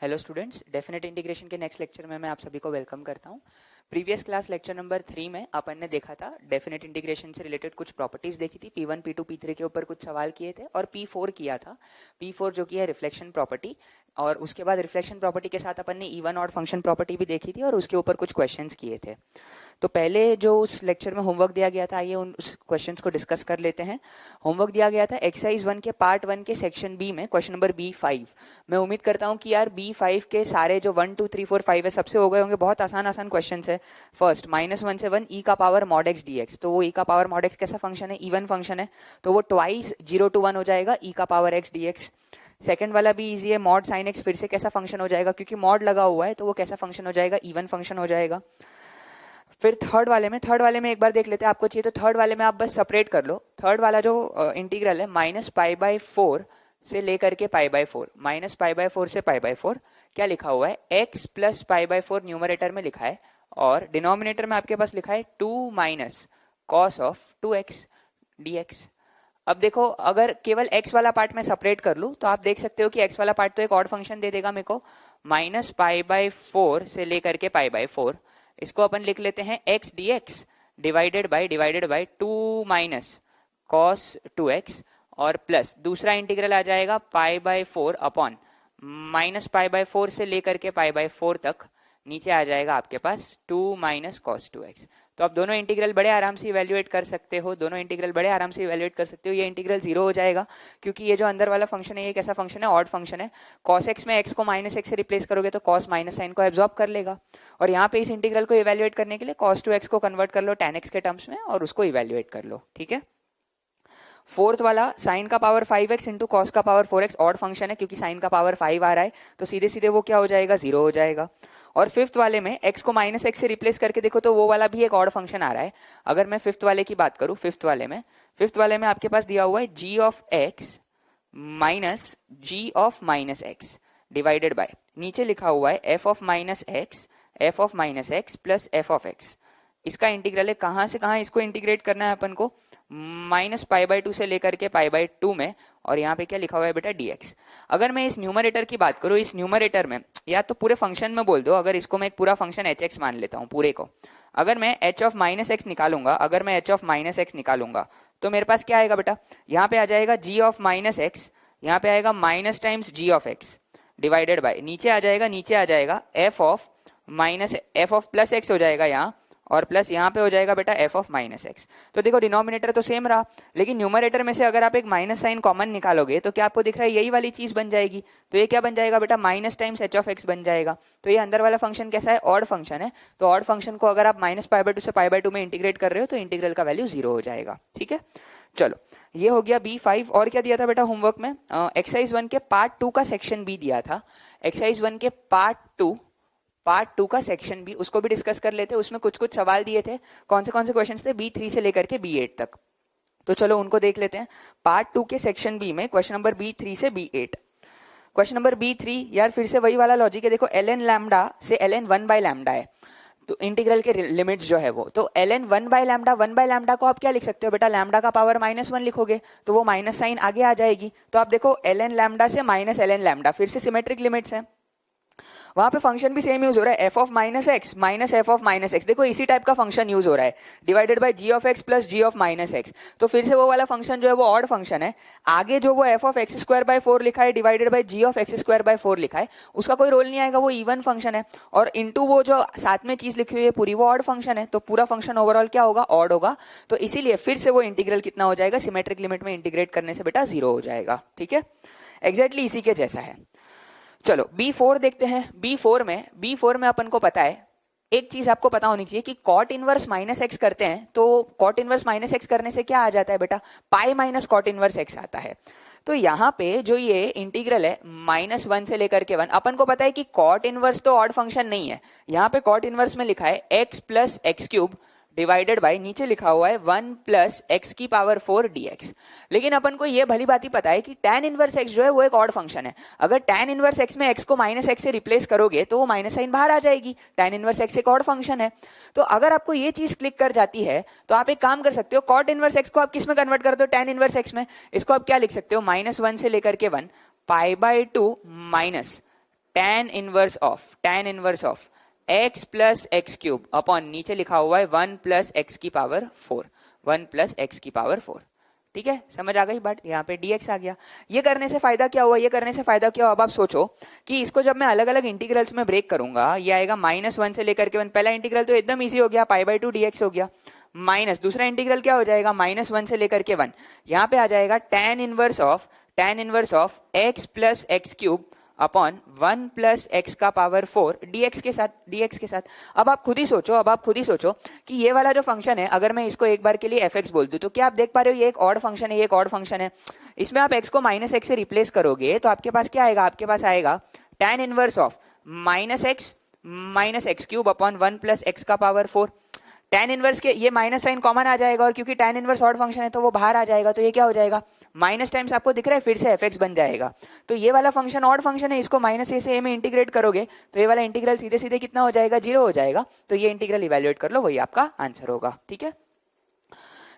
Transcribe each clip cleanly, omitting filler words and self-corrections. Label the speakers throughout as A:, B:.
A: Hello students, definite integration के next lecture में मैं आप सभी को वेलकम करता हूं। प्रीवियस क्लास लेक्चर नंबर 3 में अपन ने देखा था डेफिनेट इंटीग्रेशन से रिलेटेड कुछ प्रॉपर्टीज देखी थी। P1, P2, P3 के ऊपर कुछ सवाल किए थे और P4 किया था। P4 जो कि है रिफ्लेक्शन प्रॉपर्टी, और उसके बाद रिफ्लेक्शन प्रॉपर्टी के साथ अपन ने इवन ऑड फंक्शन प्रॉपर्टी भी देखी थी और उसके ऊपर कुछ क्वेश्चंस किए थे। तो पहले जो उस लेक्चर में होमवर्क दिया गया था, आइए उस क्वेश्चंस को डिस्कस कर लेते हैं। होमवर्क दिया गया था एक्सरसाइज 1 के पार्ट 1 के सेक्शन बी में क्वेश्चन नंबर B5। मैं उम्मीद करता हूं कि यार B5 के सारे जो 1 2 3 4 5 है सबसे हो गए होंगे। बहुत आसान आसान क्वेश्चन है। फर्स्ट -1 से 1 e का पावर मॉड एक्स dx। तो वो e का पावर मॉड एक्स कैसा फंक्शन है? इवन फंक्शन है, तो वो ट्वाइस 0 to 1 हो जाएगा e का पावर एक्स dx। सेकंड वाला भी इजी है, मॉड साइन एक्स फिर से कैसा फंक्शन हो जाएगा, क्योंकि मॉड लगा हुआ है तो वो कैसा फंक्शन हो जाएगा? इवन फंक्शन हो जाएगा। फिर थर्ड वाले में एक बार देख लेते हैं, आपको चाहिए तो थर्ड वाले में आप बस सेपरेट कर लो। थर्ड वाला जो इंटीग्रल है -π/4 से लेकर के π/4, -π/4 से π/4 क्या लिखा हुआ है? x प्लस π/4 न्यूमरेटर में लिखा है और डिनोमिनेटर में आपके पास लिखा है 2 minus cos of 2x dx। अब देखो, अगर केवल x वाला पार्ट में सेपरेट कर लूं तो आप देख सकते हो कि x वाला पार्ट तो एक ऑड फंक्शन दे देगा मेरे को। -π/4 से लेकर के π/4, इसको अपन लिख लेते हैं x dx divided by 2 minus cos 2x, और प्लस दूसरा इंटीग्रल आ जाएगा π/4 अपॉन -π/4 से लेकर के π/4 तक, नीचे आ जाएगा आपके पास 2 माइनस कॉस 2x। तो आप दोनों इंटीग्रल बड़े आराम से इवेल्युएट कर सकते हो, ये इंटीग्रल 0 हो जाएगा क्योंकि ये जो अंदर वाला फंक्शन है ये कैसा फंक्शन है? ऑड फंक्शन है। cos x में x को -x से रिप्लेस करोगे तो cos माइनस साइन को एब्जॉर्ब कर लेगा, और यहाँ पे इस इंटीग्रल को इवेल्युएट करने के लिए cos 2x को कन्वर्ट कर लो tan x के टर्म्स में और उसको इवेल्युएट कर लो। ठीक है। फोर्थ वाला साइन का पावर 5x इंटू कॉस का पावर 4x, ऑड फंक्शन है क्योंकि साइन का पावर 5 आ रहा है, तो सीधे सीधे वो क्या हो जाएगा? 0 हो जाएगा। और फिफ्थ वाले में x को -x से रिप्लेस करके देखो तो वो वाला भी एक ऑड फंक्शन आ रहा है। अगर मैं फिफ्थ वाले की बात करूं, फिफ्थ वाले में आपके पास दिया हुआ है g of x minus g of minus x divided by, नीचे लिखा हुआ है f of minus x plus f of x। इसका इंटीग्रल है, कहां से कहां इसको इंटीग्रेट करना है अपन को? -π/2 से लेकर के π/2 में, और यहाँ पे क्या लिखा हुआ है बेटा? dx। अगर मैं इस न्यूमरेटर की बात करूं, इस न्यूमरेटर में या तो पूरे फंक्शन में बोल दो, अगर इसको मैं एक पूरा फंक्शन hx मान लेता हूं पूरे को, अगर मैं h ऑफ -x निकालूंगा तो मेरे पास क्या आएगा बेटा? यहाँ पे आ जाएगा g ऑफ -x, यहाँ पे आएगा minus times g of x divided by, नीचे आ जाएगा f ऑफ प्लस x हो जाएगा यहाँ, और प्लस यहाँ पे हो जाएगा बेटा f ऑफ -x। तो देखो डिनोमिनेटर तो सेम रहा, लेकिन न्यूमरेटर में से अगर आप एक माइनस साइन कॉमन निकालोगे तो क्या आपको दिख रहा है? यही वाली चीज बन जाएगी। तो ये क्या बन जाएगा बेटा? Minus times h of x बन जाएगा। तो ये अंदर वाला फंक्शन कैसा है? ऑड फंक्शन है। तो ऑड फंक्शन को अगर आप -π/2 से π/2 में इंटीग्रेट कर रहे हो तो इंटीग्रल का वैल्यू 0 हो जाएगा। ठीक है, चलो ये हो गया B5। और क्या दिया था बेटा होमवर्क में? एक्सरसाइज 1 के पार्ट 2 का सेक्शन बी दिया था। एक्सरसाइज 1 के पार्ट 2 का सेक्शन बी, उसको भी डिस्कस कर लेते हैं। उसमें कुछ सवाल दिए थे। कौन से क्वेश्चंस थे? B3 से लेकर के B8 तक। तो चलो उनको देख लेते हैं। पार्ट 2 के सेक्शन बी में क्वेश्चन नंबर B3 से B8। क्वेश्चन नंबर B3, यार फिर से वही वाला लॉजिक है। देखो ln लैम्डा से ln 1/λ है, तो इंटीग्रल के लिमिट्स जो है वो, तो ln 1/λ को आप क्या लिख सकते हो बेटा? लैम्डा का पावर -1 लिखोगे तो वो माइनस साइन आगे आ जाएगी। तो आप देखो ln लैम्डा से -ln लैम्डा, फिर से सिमेट्रिक लिमिट्स है। वहां पे फंक्शन भी सेम यूज हो रहा है, f of -x minus f of -x। देखो इसी टाइप का फंक्शन यूज हो रहा है, divided by g of x plus g of -x। तो फिर से वो वाला फंक्शन जो है वो ऑड फंक्शन है। आगे जो वो f ऑफ x²/4 लिखा है divided by g of x²/4 लिखा है, उसका कोई रोल नहीं आएगा, वो इवन फंक्शन है। और इनटू वो जो साथ में चीज लिखी हुई है पूरी, वो ऑड फंक्शन है, तो पूरा फंक्शन ओवरऑल क्या होगा? ऑड होगा। तो इसीलिए फिर से वो इंटीग्रल कितना हो जाएगा? सिमेट्रिक लिमिट में इंटीग्रेट करने से बेटा 0 हो जाएगा। ठीक है, एग्जैक्टली इसी के जैसा है। चलो B4 देखते हैं। B4 में अपन को पता है, एक चीज आपको पता होनी चाहिए कि cot इनवर्स -x करते हैं तो cot इनवर्स -x करने से क्या आ जाता है बेटा? Pi minus cot inverse x आता है। तो यहाँ पे जो ये इंटीग्रल है -1 से लेकर के 1, अपन को पता है कि cot इनवर्स तो ऑड फंक्शन नहीं है। यहाँ पे cot इनवर्स में लिखा है x plus x³ divided by, नीचे लिखा हुआ है 1 प्लस x की पावर 4 dx। लेकिन अपन को ये भली बात ही पता है कि tan इनवर्स x जो है वो एक ऑड फंक्शन है। अगर tan इनवर्स x में x को -x से रिप्लेस करोगे तो वो माइनस साइन बाहर आ जाएगी। tan इनवर्स x एक ऑड फंक्शन है। तो अगर आपको ये चीज क्लिक कर जाती है तो आप एक काम कर सकते हो, cot इनवर्स x को आप किस में कन्वर्ट कर दो? tan इनवर्स x में। इसको आप क्या लिख सकते हो? -1 से लेकर के 1 π/2 minus tan inverse of x plus x cube upon नीचे लिखा हुआ है 1 प्लस एक्स की पावर 4, 1 प्लस एक्स की पावर 4। ठीक है, समझ आ गई बात। यहाँ पे dx आ गया। ये करने से फायदा क्या हुआ, ये करने से फायदा क्या हुआ, अब आप सोचो कि इसको जब मैं अलग अलग इंटीग्रल्स में ब्रेक करूंगा, ये आएगा -1 से लेकर के 1। पहला इंटीग्रल तो एकदम इजी हो गया, π/2 dx हो गया। माइनस दूसरा इंटीग्रल क्या हो जाएगा, -1 से लेकर के 1। यहाँ पे आ जाएगा tan inverse of x plus x cube upon 1 plus x का पावर 4 dx के साथ। अब आप खुद ही सोचो कि ये वाला जो फंक्शन है, अगर मैं इसको एक बार के लिए fx बोल दूं, तो क्या आप देख पा रहे हो, ये एक ऑड फंक्शन है, ये एक ऑड फंक्शन है। इसमें आप x को -x से रिप्लेस करोगे तो आपके पास क्या आएगा, आपके पास आएगा tan inverse of -x cube upon 1 plus x का पावर 4। tan इनवर्स के ये माइनस साइन कॉमन आ जाएगा, और क्योंकि tan इनवर्स ऑड फंक्शन है तो वो बाहर आ जाएगा, तो ये क्या हो जाएगा, माइनस टाइम्स आपको दिख रहा है, फिर से fx बन जाएगा। तो ये वाला फंक्शन ऑड फंक्शन है, इसको -a से a में इंटीग्रेट करोगे तो ये वाला इंटीग्रल सीधे सीधे कितना हो जाएगा, 0 हो जाएगा। तो ये इंटीग्रल इवेल्युएट कर लो, वही आपका आंसर होगा। ठीक है,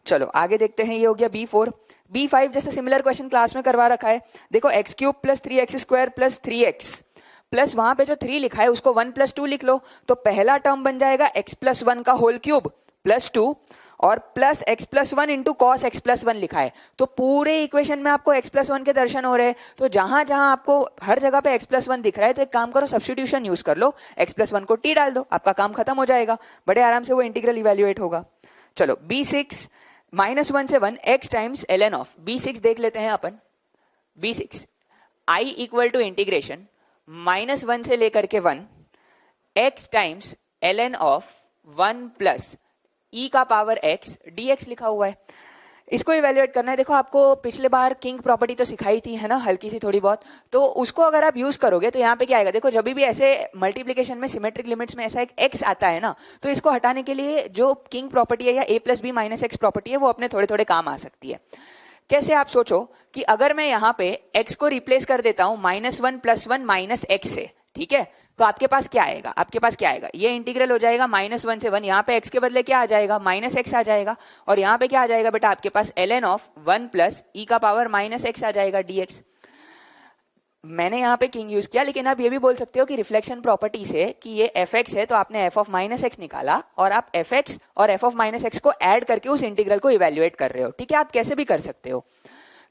A: चलो आगे देखते हैं। ये हो गया B4। B5 जैसे सिमिलर क्वेश्चन क्लास में करवा रखा है। देखो x cube plus 3x square plus 3x plus वहां पे जो 3 लिखा है उसको 1 प्लस 2 लिख लो, तो पहला टर्म बन जाएगा x प्लस 1 का होल क्यूब प्लस 2 और plus x plus 1 into cos x plus 1 लिखा है। तो पूरे इक्वेशन में आपको x प्लस 1 के दर्शन हो रहे हैं, तो जहां जहां आपको हर जगह पे x प्लस 1 दिख रहा है तो एक काम करो, सब्स्टिट्यूशन यूज कर लो, x प्लस 1 को t डाल दो, आपका काम खत्म हो जाएगा, बड़े आराम से वो इंटीग्रल इवेल्युएट होगा। चलो B6 -1 से 1 x times ln of B6 देख लेते हैं अपन। B6 I equal to integration -1 से लेकर के 1 x times ln of 1 plus e का पावर x dx लिखा हुआ है। इसको इवेल्युएट करना है। देखो आपको पिछले बार किंग प्रॉपर्टी तो सिखाई थी, है ना, हल्की सी थोड़ी बहुत, तो उसको अगर आप यूज करोगे तो यहाँ पे क्या आएगा, देखो जब भी ऐसे मल्टीप्लिकेशन में सिमेट्रिक लिमिट्स में ऐसा एक x आता है ना, तो इसको हटाने के लिए जो किंग प्रॉपर्टी है या a plus B minus X property है वो अपने थोड़े थोड़े काम आ सकती है। कैसे, आप सोचो कि अगर मैं यहाँ पे x को रिप्लेस कर देता हूं -1 प्लस 1 माइनस एक्स से, ठीक है, तो आपके पास क्या आएगा, ये इंटीग्रल हो जाएगा -1 से 1, यहाँ पे x के बदले क्या आ जाएगा, -x आ जाएगा, और यहाँ पे क्या आ जाएगा बेटा, आपके पास ln ऑफ 1 प्लस e का पावर -x आ जाएगा dx। मैंने यहाँ पे किंग यूज किया, लेकिन आप ये भी बोल सकते हो कि रिफ्लेक्शन प्रॉपर्टी से कि ये fx है तो आपने f ऑफ -x निकाला और आप fx और f ऑफ -x को ऐड करके उस इंटीग्रल को इवेल्युएट कर रहे हो। ठीक है, आप कैसे भी कर सकते हो।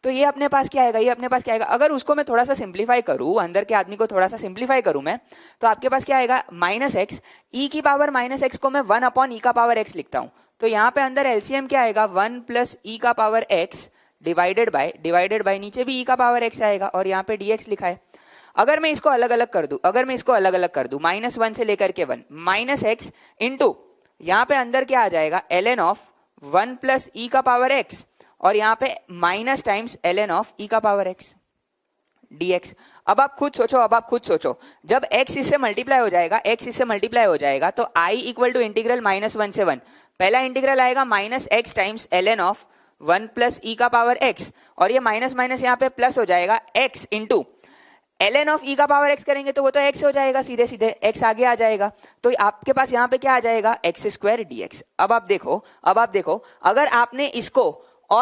A: तो ये अपने पास क्या आएगा, अगर उसको मैं थोड़ा सा सिंप्लीफाई करूं, अंदर के आदमी को थोड़ा सा सिंप्लीफाई करूं मैं, तो आपके पास क्या आएगा, -x e की पावर -x को मैं 1 अपॉन e का पावर x लिखता हूं। तो यहाँ पे अंदर एलसीएम क्या आएगा, 1 प्लस e का पावर x डिवाइडेड बाय नीचे भी e का पावर x आएगा और यहाँ पे dx लिखा है। अगर मैं इसको अलग अलग कर दूं, -1 से लेकर के 1 -x इंटू यहाँ पे अंदर क्या आ जाएगा, ln ऑफ 1 प्लस e का पावर x और यहाँ पे minus times ln of e का पावर x dx। अब आप खुद सोचो, जब x इससे मल्टीप्लाई हो जाएगा तो I इक्वल टू इंटीग्रल -1 से 1, पहला इंटीग्रल आएगा -x times ln of 1 plus e का पावर x और ये माइनस माइनस यहाँ पे प्लस हो जाएगा x into ln of e का पावर x करेंगे तो वो तो x हो जाएगा, सीधे सीधे x आगे आ जाएगा, तो आपके पास यहाँ पे क्या आ जाएगा, x स्क्वायर dx। अब आप देखो अगर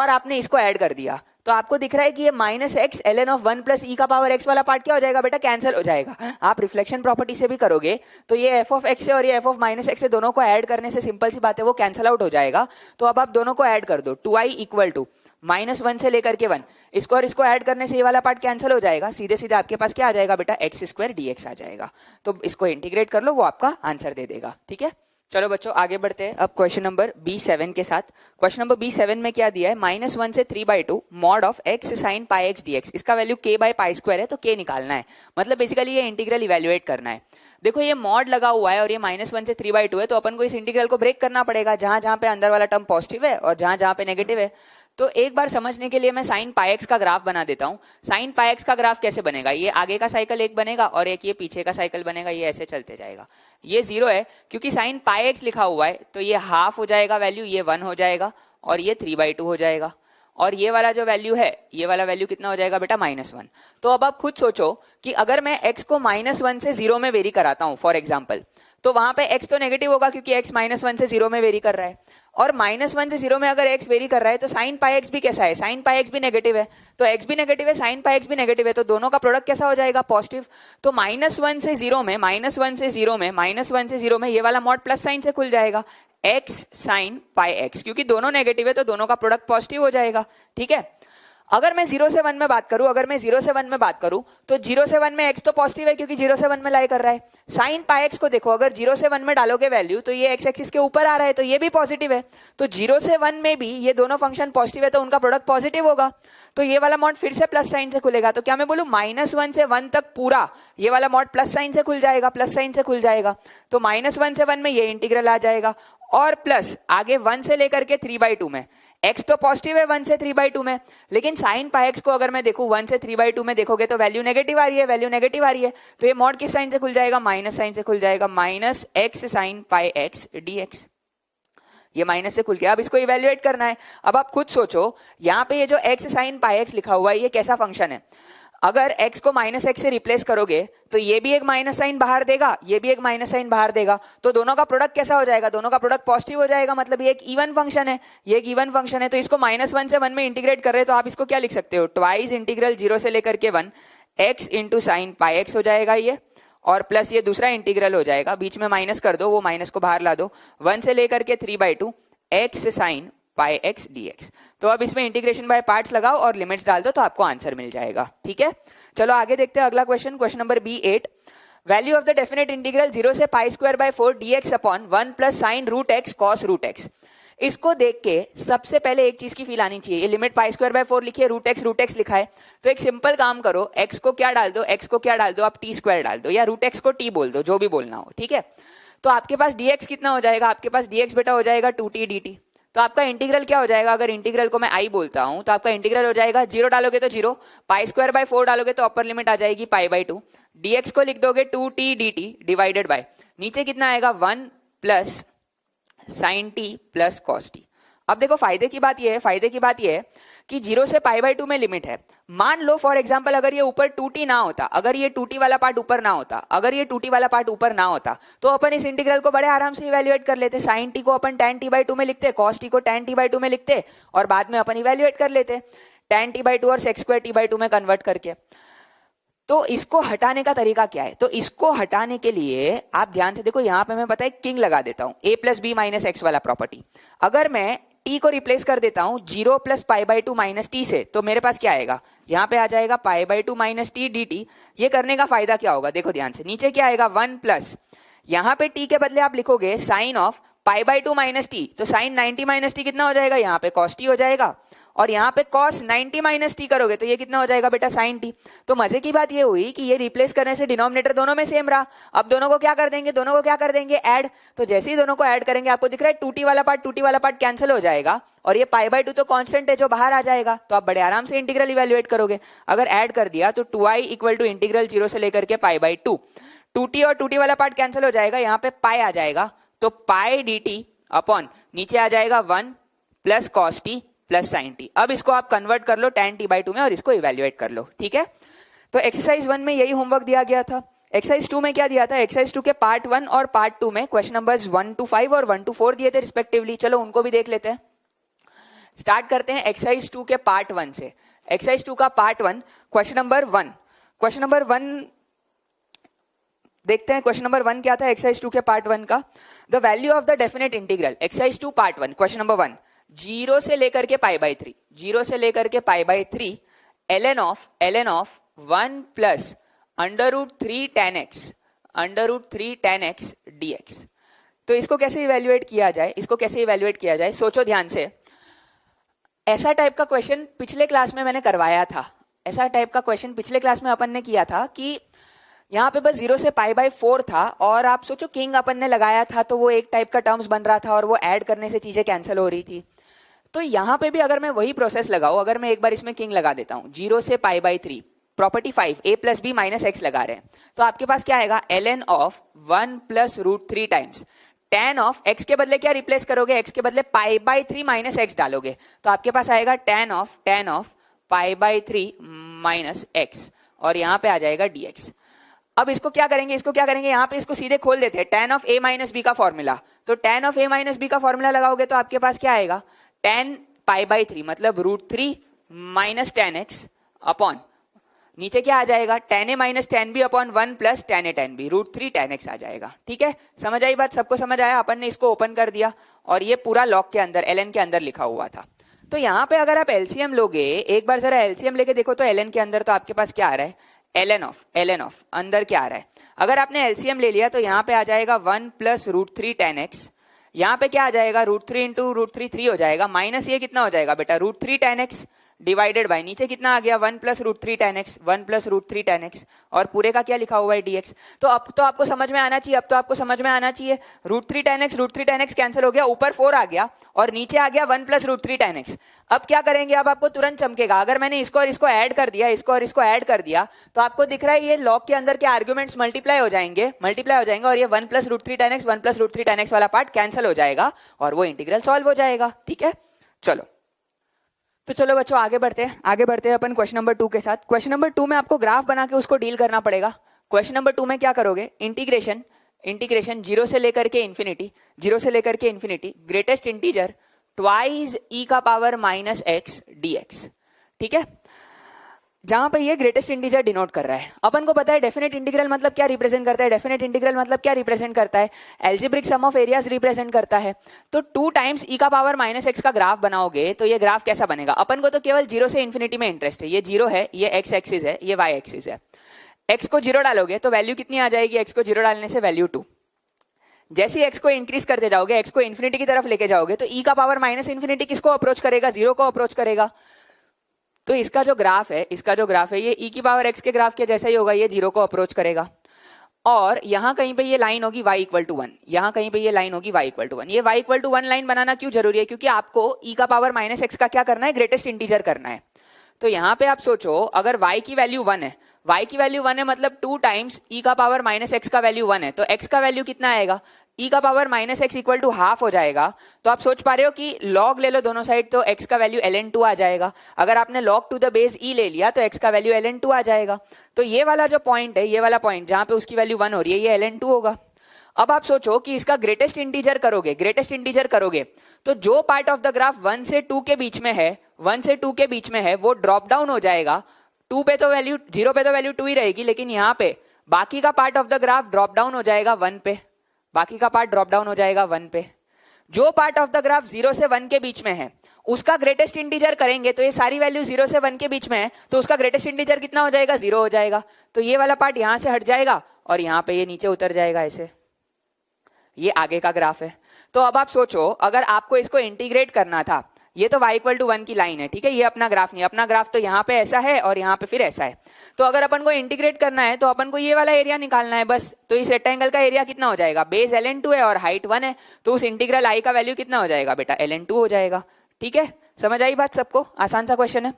A: आपने इसको ऐड कर दिया तो आपको दिख रहा है कि ये -x ln of 1 plus e का पावर x वाला पार्ट क्या हो जाएगा बेटा, कैंसिल हो जाएगा। आप रिफ्लेक्शन प्रॉपर्टी से भी करोगे तो ये f ऑफ x से और ये f ऑफ -x से दोनों को ऐड करने से सिंपल सी बात है वो कैंसिल आउट हो जाएगा। तो अब आप दोनों को ऐड कर दो, 2i इक्वल टू -1 से लेकर के 1, इसको और इसको ऐड करने से ये वाला पार्ट कैंसिल हो जाएगा, सीधे सीधे आपके पास क्या आ जाएगा बेटा, x स्क्वायर dx आ जाएगा। तो इसको इंटीग्रेट कर लो, वो आपका आंसर दे देगा। ठीक है, चलो बच्चों आगे बढ़ते हैं अब क्वेश्चन नंबर B7 के साथ। क्वेश्चन नंबर B7 में क्या दिया है, -1 से 3/2 mod of x sine pi x dx, इसका value k by pi square है तो k निकालना है, मतलब बेसिकली ये इंटीग्रल इवेल्युएट करना है। देखो ये मॉड लगा हुआ है और ये -1 से 3/2 है, तो अपन को इस इंटीग्रल को ब्रेक करना पड़ेगा, जहां जहां पे अंदर वाला टर्म पॉजिटिव है और जहां जहां पे नेगेटिव है। तो एक बार समझने के लिए मैं साइन पाई एक्स का ग्राफ बना देता हूं। साइन पाई एक्स का ग्राफ कैसे बनेगा, ये आगे का साइकिल एक बनेगा और एक ये पीछे का साइकिल बनेगा, ये ऐसे चलते जाएगा। ये 0 है क्योंकि साइन पाई एक्स लिखा हुआ है, तो ये हाफ हो जाएगा वैल्यू, ये 1 हो जाएगा और ये 3/2 हो जाएगा, और ये वाला जो वैल्यू है, ये वाला वैल्यू कितना हो जाएगा बेटा, -1। तो अब आप खुद सोचो कि अगर मैं x को -1 से 0 में वेरी कराता हूं फॉर एग्जाम्पल, तो वहां पे x तो नेगेटिव होगा क्योंकि x -1 से 0 में वेरी कर रहा है, और -1 से 0 में अगर x वेरी कर रहा है तो sin पाई x भी कैसा है, sin पाई x भी नेगेटिव है, तो x भी नेगेटिव है, sin पाई x भी नेगेटिव है, तो दोनों का प्रोडक्ट कैसा हो जाएगा, पॉजिटिव। तो -1 से 0 में, -1 से 0 में, -1 से 0 में ये वाला मॉड प्लस साइन से खुल जाएगा, x sin पाई x, क्योंकि दोनों नेगेटिव है तो दोनों का प्रोडक्ट पॉजिटिव हो जाएगा। ठीक है, अगर मैं 0 से 1 में बात करूं, अगर मैं 0 से 1 में बात करूं तो 0 से 1 में x तो पॉजिटिव है क्योंकि 0 से 1 में लाई कर रहा है। साइन पाई x को देखो, अगर 0 से 1 में डालोगे वैल्यू तो ये x एक्सिस के ऊपर आ रहा है तो ये भी पॉजिटिव है, तो 0 से 1 में भी ये दोनों फंक्शन पॉजिटिव है तो उनका प्रोडक्ट पॉजिटिव होगा, तो ये वाला मॉड फिर से प्लस साइन से खुलेगा। तो क्या मैं बोलूं -1 से 1 तक पूरा ये वाला मॉड प्लस साइन से खुल जाएगा, प्लस साइन से खुल जाएगा, तो -1 से 1 में ये इंटीग्रल आ जाएगा, और प्लस आगे 1 से लेकर के 3/2 में x तो पॉजिटिव है 1 से 3/2 में, लेकिन साइन पाई x को अगर मैं देखूं 1 से 3/2 में देखोगे तो वैल्यू नेगेटिव आ रही है, वैल्यू नेगेटिव आ रही है, तो ये मॉड किस साइन से खुल जाएगा, माइनस साइन से खुल जाएगा, -x sine pi x dx, ये माइनस से खुल गया। अब इसको इवेल्युएट करना है, अब आप खुद सोचो यहाँ पे ये जो x साइन पाई x लिखा हुआ है ये कैसा फंक्शन है, अगर x को -x से रिप्लेस करोगे तो ये भी एक माइनस साइन बाहर देगा, ये भी एक माइनस साइन बाहर देगा, तो दोनों का प्रोडक्ट कैसा हो जाएगा, दोनों का प्रोडक्ट पॉजिटिव हो जाएगा, मतलब ये एक इवन फंक्शन है, ये एक इवन फंक्शन है। तो इसको -1 से 1 में इंटीग्रेट कर रहे हैं तो आप इसको क्या लिख सकते हो, ट्वाइस इंटीग्रल 0 से लेकर के 1 x into sine pi x हो जाएगा ये, और प्लस ये दूसरा इंटीग्रल हो जाएगा, बीच में माइनस कर दो, वो माइनस को बाहर ला दो, 1 से लेकर के 3/2 x sine pi x dx। तो अब इसमें इंटीग्रेशन बाय पार्ट्स लगाओ और लिमिट्स डाल दो तो आपको आंसर मिल जाएगा। ठीक है, चलो आगे देखते हैं अगला question, question number B8। Value of the definite integral 0 से π² 4 dx upon 1 plus sine root x cos root x. इसको देख के सबसे पहले एक चीज की फील आनी चाहिए, ये लिमिट π² 4 लिखी है, रूट एक्स लिखा है, तो एक सिंपल काम करो, x को क्या डाल दो, x को क्या डाल दो, आप t² डाल दो या रूट एक्स को t बोल दो, जो भी बोलना हो। ठीक है, तो आपके पास dx कितना हो जाएगा, आपके पास dx बेटा हो जाएगा 2t dt। तो आपका इंटीग्रल क्या हो जाएगा, अगर इंटीग्रल को मैं i बोलता हूं तो आपका इंटीग्रल हो जाएगा, 0 डालोगे तो 0, π² 4 डालोगे तो अपर लिमिट आ जाएगी π/2, dx को लिख दोगे 2t dt डिवाइडेड बाय नीचे कितना आएगा 1 plus sign t plus cos t। अब देखो फायदे की बात यह है कि 0 से π/2 में लिमिट है। मान लो फॉर एग्जांपल अगर ये ऊपर 2t ना होता, अगर ये 2t वाला पार्ट ऊपर ना होता, अगर ये 2t वाला पार्ट ऊपर ना होता तो अपन इस इंटीग्रल को बड़े आराम से इवैल्यूएट कर लेते, sin t को अपन tan t/2 में लिखते, cos t को tan t/2 में लिखते और बाद में अपन इवैल्यूएट कर लेते tan t/2 और sec² t/2 में कन्वर्ट करके। तो इसको हटाने का तरीका क्या है, तो इसको हटाने के लिए आप ध्यान से देखो, यहां पे मैं पता है किंग लगा देता हूं, a + b - x वाला प्रॉपर्टी। अगर मैं t को रिप्लेस कर देता हूं 0 + π/2 - t से, तो मेरे पास क्या आएगा, यहां पे आ जाएगा π/2 - t dt। ये करने का फायदा क्या होगा, देखो ध्यान से, नीचे क्या आएगा 1 प्लस, यहां पे t के बदले आप लिखोगे साइन ऑफ π/2 - t, तो साइन 90 - t कितना हो जाएगा, यहाँ पे cos t हो जाएगा, और यहाँ पे cos 90 - t करोगे तो ये कितना हो जाएगा बेटा sin t। तो मजे की बात ये हुई कि ये रिप्लेस करने से डिनोमिनेटर दोनों में सेम रहा। अब दोनों को क्या कर देंगे, ऐड। तो जैसे ही दोनों को ऐड करेंगे आपको दिख रहा है 2t वाला पार्ट कैंसिल हो जाएगा और ये π/2 तो कांस्टेंट है जो बाहर आ जाएगा, तो आप बड़े आराम से इंटीग्रल इवैल्यूएट करोगे। अगर ऐड कर दिया तो 2i = इंटीग्रल 0 से लेकर के π/2, 2t और 2t वाला पार्ट कैंसिल हो जाएगा, यहाँ पे पाई आ जाएगा, तो पाई dt अपॉन नीचे आ जाएगा 1 plus cos t plus sign t। अब इसको आप कन्वर्ट कर लो tan t/2 में और इसको इवैल्यूएट कर लो। ठीक है, तो एक्सरसाइज 1 में यही होमवर्क दिया गया था। एक्सरसाइज 2 में क्या दिया था, एक्सरसाइज 2 के पार्ट 1 और पार्ट 2 में क्वेश्चन नंबर्स 1 to 5 और 1 to 4 दिए थे रिस्पेक्टिवली। चलो उनको भी देख लेते हैं। स्टार्ट करते हैं एक्सरसाइज 2 के पार्ट 1 से। एक्सरसाइज 2 का पार्ट 1 क्वेश्चन नंबर 1 देखते हैं। क्वेश्चन नंबर 1 क्या था एक्सरसाइज 2 के पार्ट 1 का, the value of the definite integral. Exercise 2 part 1 question number 1, 0 से लेकर के π/3, 0 से लेकर के π/3 ln of 1 plus √3 tan x dx। तो इसको कैसे इवैल्यूएट किया जाए, सोचो ध्यान से। ऐसा टाइप का क्वेश्चन पिछले क्लास में मैंने करवाया था, पिछले क्लास में अपन ने किया था कि यहाँ पे बस 0 से π/4 था और आप सोचो किंग अपन ने लगाया था तो वो एक टाइप का टर्म्स बन रहा था और वो ऐड करने से चीजें कैंसिल हो रही थी। तो यहाँ पे भी अगर मैं वही प्रोसेस लगाऊं, अगर मैं एक बार इसमें किंग लगा देता हूं 0 से π/3 प्रॉपर्टी 5 a + b - x लगा रहे हैं, तो आपके पास क्या आएगा ln of 1 plus √3 times tan of x के बदले क्या रिप्लेस करोगे, x के बदले π/3 - x डालोगे, तो आपके पास आएगा tan ऑफ π/3 - x और यहाँ पे आ जाएगा dx। अब इसको क्या करेंगे, यहाँ पे इसको सीधे खोल देते हैं, tan of a minus b का फॉर्मूला। तो tan of a minus b का फॉर्मूला लगाओगे तो आपके पास क्या आएगा, tan पाई बाई 3 मतलब √3 माइनस tan x अपॉन नीचे क्या आ जाएगा, tan a minus tan b upon 1 plus tan a tan b, √3 tan x आ जाएगा। ठीक है, समझ आई बात, सबको समझ आया। अपन ने इसको ओपन कर दिया और ये पूरा लॉग के अंदर ln के अंदर लिखा हुआ था। तो यहाँ पे अगर आप एलसीएम लोगे, एक बार जरा एलसीएम लेके देखो तो ln के अंदर तो आपके पास क्या आ रहा है, ln ऑफ अंदर क्या आ रहा है। अगर आपने एलसीएम ले लिया तो यहाँ पे आ जाएगा 1 प्लस √3 tan x, यहाँ पे क्या आ जाएगा, √3 इंटू √3 3 हो जाएगा, माइनस ये कितना हो जाएगा बेटा, √3 tan x डिवाइडेड बाय नीचे कितना आ गया, 1 plus √3 tan x, 1 plus √3 tan x, और पूरे का क्या लिखा हुआ है, dx। तो अब तो आपको समझ में आना चाहिए, √3 tan x कैंसिल हो गया, ऊपर 4 आ गया और नीचे आ गया 1 प्लस √3 tan x। अब क्या करेंगे, अब आपको तुरंत चमकेगा, अगर मैंने इसको और इसको ऐड कर दिया, इसको और इसको ऐड कर दिया, तो आपको दिख रहा है ये लॉग के अंदर के आर्ग्यूमेंट्स मल्टीप्लाई हो जाएंगे और ये 1 plus √3 tan x 1 plus √3 tan x वाला पार्ट कैंसिल हो जाएगा और वो इंटीग्रल सॉल्व हो जाएगा। ठीक है, तो चलो बच्चों आगे बढ़ते हैं अपन क्वेश्चन नंबर 2 के साथ। क्वेश्चन नंबर 2 में आपको ग्राफ बना के उसको डील करना पड़ेगा। क्वेश्चन नंबर 2 में क्या करोगे, इंटीग्रेशन 0 से लेकर के infinity greatest integer twice e का पावर माइनस x dx। ठीक है, जहां पे ये ग्रेटेस्ट इंटीजर डिनोट कर रहा है। अपन को पता है डेफिनेट इंटीग्रल मतलब क्या रिप्रेजेंट करता है, algebraic sum of areas represent करता है। तो 2 टाइम्स e का पावर माइनस x का ग्राफ बनाओगे तो ये ग्राफ कैसा बनेगा। अपन को तो केवल 0 से इन्फिनिटी में इंटरेस्ट है, ये 0 है, ये x एक्सिस है, ये y एक्सिस है। x को 0 डालोगे तो वैल्यू कितनी आ जाएगी, x को 0 डालने से वैल्यू 2। जैसे x को इंक्रीज करते जाओगे, x को इन्फिनिटी की तरफ लेके जाओगे तो e का पावर माइनस इन्फिनिटी किसको अप्रोच करेगा, 0 को अप्रोच करेगा। तो इसका जो ग्राफ है ये e की पावर x के ग्राफ के जैसा ही होगा, ये 0 को अप्रोच करेगा। और यहां कहीं पे ये लाइन होगी y इक्वल टू 1, ये y इक्वल टू 1 लाइन बनाना क्यों जरूरी है, क्योंकि आपको e का पावर माइनस x का क्या करना है, ग्रेटेस्ट इंटीजर करना है। तो यहाँ पे आप सोचो अगर y की वैल्यू 1 है, मतलब 2 टाइम्स e का पावर माइनस x का वैल्यू 1 है, तो x का वैल्यू कितना आएगा, e का power minus x equal to half हो जाएगा। तो आप सोच पा रहे हो कि log ले लो दोनों साइड तो x का वैल्यू ln2 आ जाएगा। अगर आपने log to the base e ले लिया तो x का वैल्यू ln2 आ जाएगा। तो ये वाला जो पॉइंट है, ये वाला पॉइंट जहां पे उसकी वैल्यू 1 हो रही है, ये ln2 होगा। अब आप सोचो कि इसका ग्रेटेस्ट इंटीजर करोगे तो जो पार्ट ऑफ द ग्राफ 1 से 2 के बीच में है वो ड्रॉप डाउन हो जाएगा। 2 पे तो वैल्यू 0 पे तो वैल्यू 2 ही रहेगी, लेकिन यहाँ पे बाकी का part of the graph drop down हो जाएगा 1 पे। जो पार्ट ऑफ द ग्राफ 0 से 1 के बीच में है उसका ग्रेटेस्ट इंटीजर करेंगे तो ये सारी वैल्यू 0 से 1 के बीच में है, तो उसका ग्रेटेस्ट इंटीजर कितना हो जाएगा, 0 हो जाएगा। तो ये वाला पार्ट यहां से हट जाएगा और यहाँ पे ये नीचे उतर जाएगा, ऐसे ये आगे का ग्राफ है। तो अब आप सोचो अगर आपको इसको इंटीग्रेट करना था, ये तो y इक्वल टू 1 की लाइन है, ठीक है, ये अपना ग्राफ नहीं, अपना ग्राफ तो यहाँ पे ऐसा है और यहाँ पे फिर ऐसा है। तो अगर अपन को इंटीग्रेट करना है तो अपन को ये वाला एरिया निकालना है बस। तो इस रेक्टेंगल का एरिया कितना हो जाएगा, बेस ln2 है और हाइट 1 है, तो उस इंटीग्रल i का वैल्यू कितना हो जाएगा बेटा, ln2 हो जाएगा। ठीक है, समझ आई बात सबको, आसान सा क्वेश्चन है।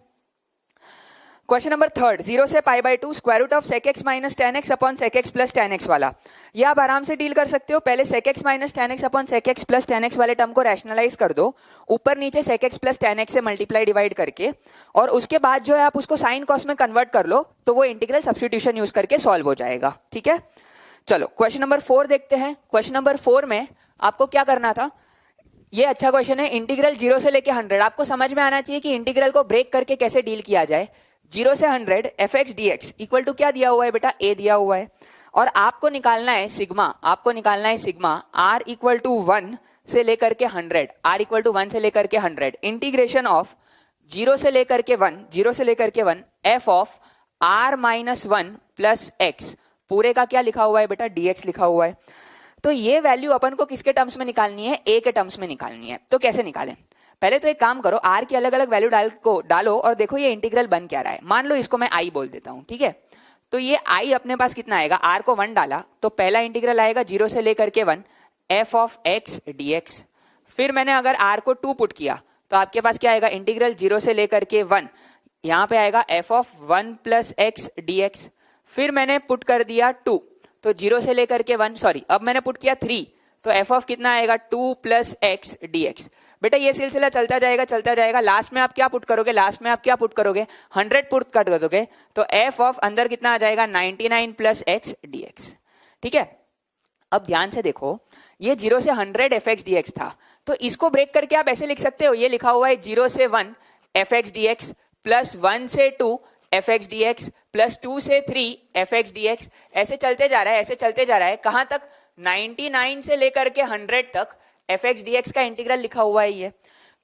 A: क्वेश्चन नंबर 3, 0 से π/2 square root of sec x minus tan x upon sec x plus tan x वाला। ये आप आराम से डील कर सकते हो। पहले sec x minus tan x upon sec x plus tan x वाले टर्म को रैशनलाइज कर दो, ऊपर नीचे sec x plus tan x से मल्टीप्लाई डिवाइड करके, और उसके बाद जो है आप उसको साइन कॉस में कन्वर्ट कर लो, तो वो इंटीग्रल सब्स्टिट्यूशन यूज करके सॉल्व हो जाएगा। ठीक है, चलो क्वेश्चन नंबर 4 देखते हैं। क्वेश्चन नंबर 4 में आपको क्या करना था, ये अच्छा क्वेश्चन है, इंटीग्रल 0 से लेके 100। आपको समझ में आना चाहिए कि इंटीग्रल को ब्रेक करके कैसे डील किया जाए। 0 से 100 fx dx इक्वल टू क्या दिया हुआ है बेटा, a दिया हुआ है, और आपको निकालना है सिग्मा r इक्वल टू 1 से लेकर के 100, इंटीग्रेशन ऑफ 0 से लेकर के 1 f of r minus 1 plus x, पूरे का क्या लिखा हुआ है बेटा, dx लिखा हुआ है। तो ये वैल्यू अपन को किसके टर्म्स में निकालनी है, a के टर्म्स में निकालनी है। तो कैसे निकालें, पहले तो एक काम करो, r की अलग अलग वैल्यू डालो और देखो ये इंटीग्रल बन क्या रहा है। मान लो इसको मैं i बोल देता हूं, ठीक है। तो ये i अपने पास कितना आएगा, r को 1 डाला तो पहला इंटीग्रल आएगा 0 से लेकर के 1 f ऑफ x dx। फिर मैंने अगर r को 2 पुट किया तो आपके पास क्या आएगा, इंटीग्रल 0 से लेकर के 1, यहाँ पे आएगा f of 1 plus x dx। फिर मैंने पुट कर दिया 2, तो 0 से लेकर के 1, सॉरी अब मैंने पुट किया 3, तो f ऑफ कितना आएगा 2 प्लस x dx। बेटा ये सिलसिला चलता जाएगा, लास्ट में आप क्या पुट करोगे, 100 पुट कर दोगे तो एफ ऑफ अंदर कितना आ जाएगा 99 प्लस एक्स dx। ठीक है, अब ध्यान से देखो, ये 0 से 100 fx dx था, तो इसको ब्रेक करके आप ऐसे लिख सकते हो, ये लिखा हुआ है 0 से 1 fx dx प्लस 1 से 2 fx dx प्लस 2 से 3 fx dx, ऐसे चलते जा रहा है, कहां तक, 99 से लेकर के 100 तक fx dx का इंटीग्रल लिखा हुआ है ये।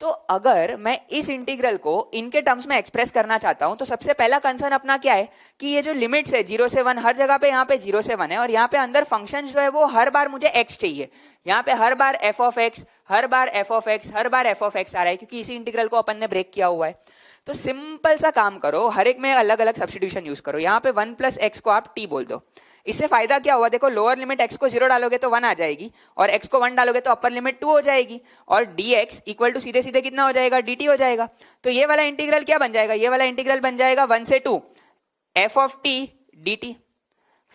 A: तो अगर मैं इस इंटीग्रल को इनके टर्म्स में एक्सप्रेस करना चाहता हूं तो सबसे पहला कंसर्न अपना क्या है कि ये जो लिमिट्स है 0 से 1, हर जगह पे यहाँ पे 0 से 1 है और यहाँ पे अंदर फंक्शन जो है वो हर बार मुझे x चाहिए, यहाँ पे हर बार f of x, her bar f of x, her bar f of x आ रहा है क्योंकि इसी इंटीग्रल को अपन ने ब्रेक किया हुआ है। तो सिंपल सा काम करो, हर एक में अलग अलग सब्स्टिट्यूशन यूज करो, यहाँ पे 1 प्लस एक्स को आप t बोल दो। इससे फायदा क्या हुआ, देखो लोअर लिमिट x को 0 डालोगे तो 1 आ जाएगी और x को 1 डालोगे तो अपर लिमिट 2 हो जाएगी और dx इक्वल टू सीधे सीधे कितना हो जाएगा, dt हो जाएगा। तो ये वाला इंटीग्रल क्या बन जाएगा, ये वाला इंटीग्रल बन जाएगा 1 से 2 f ऑफ t dt।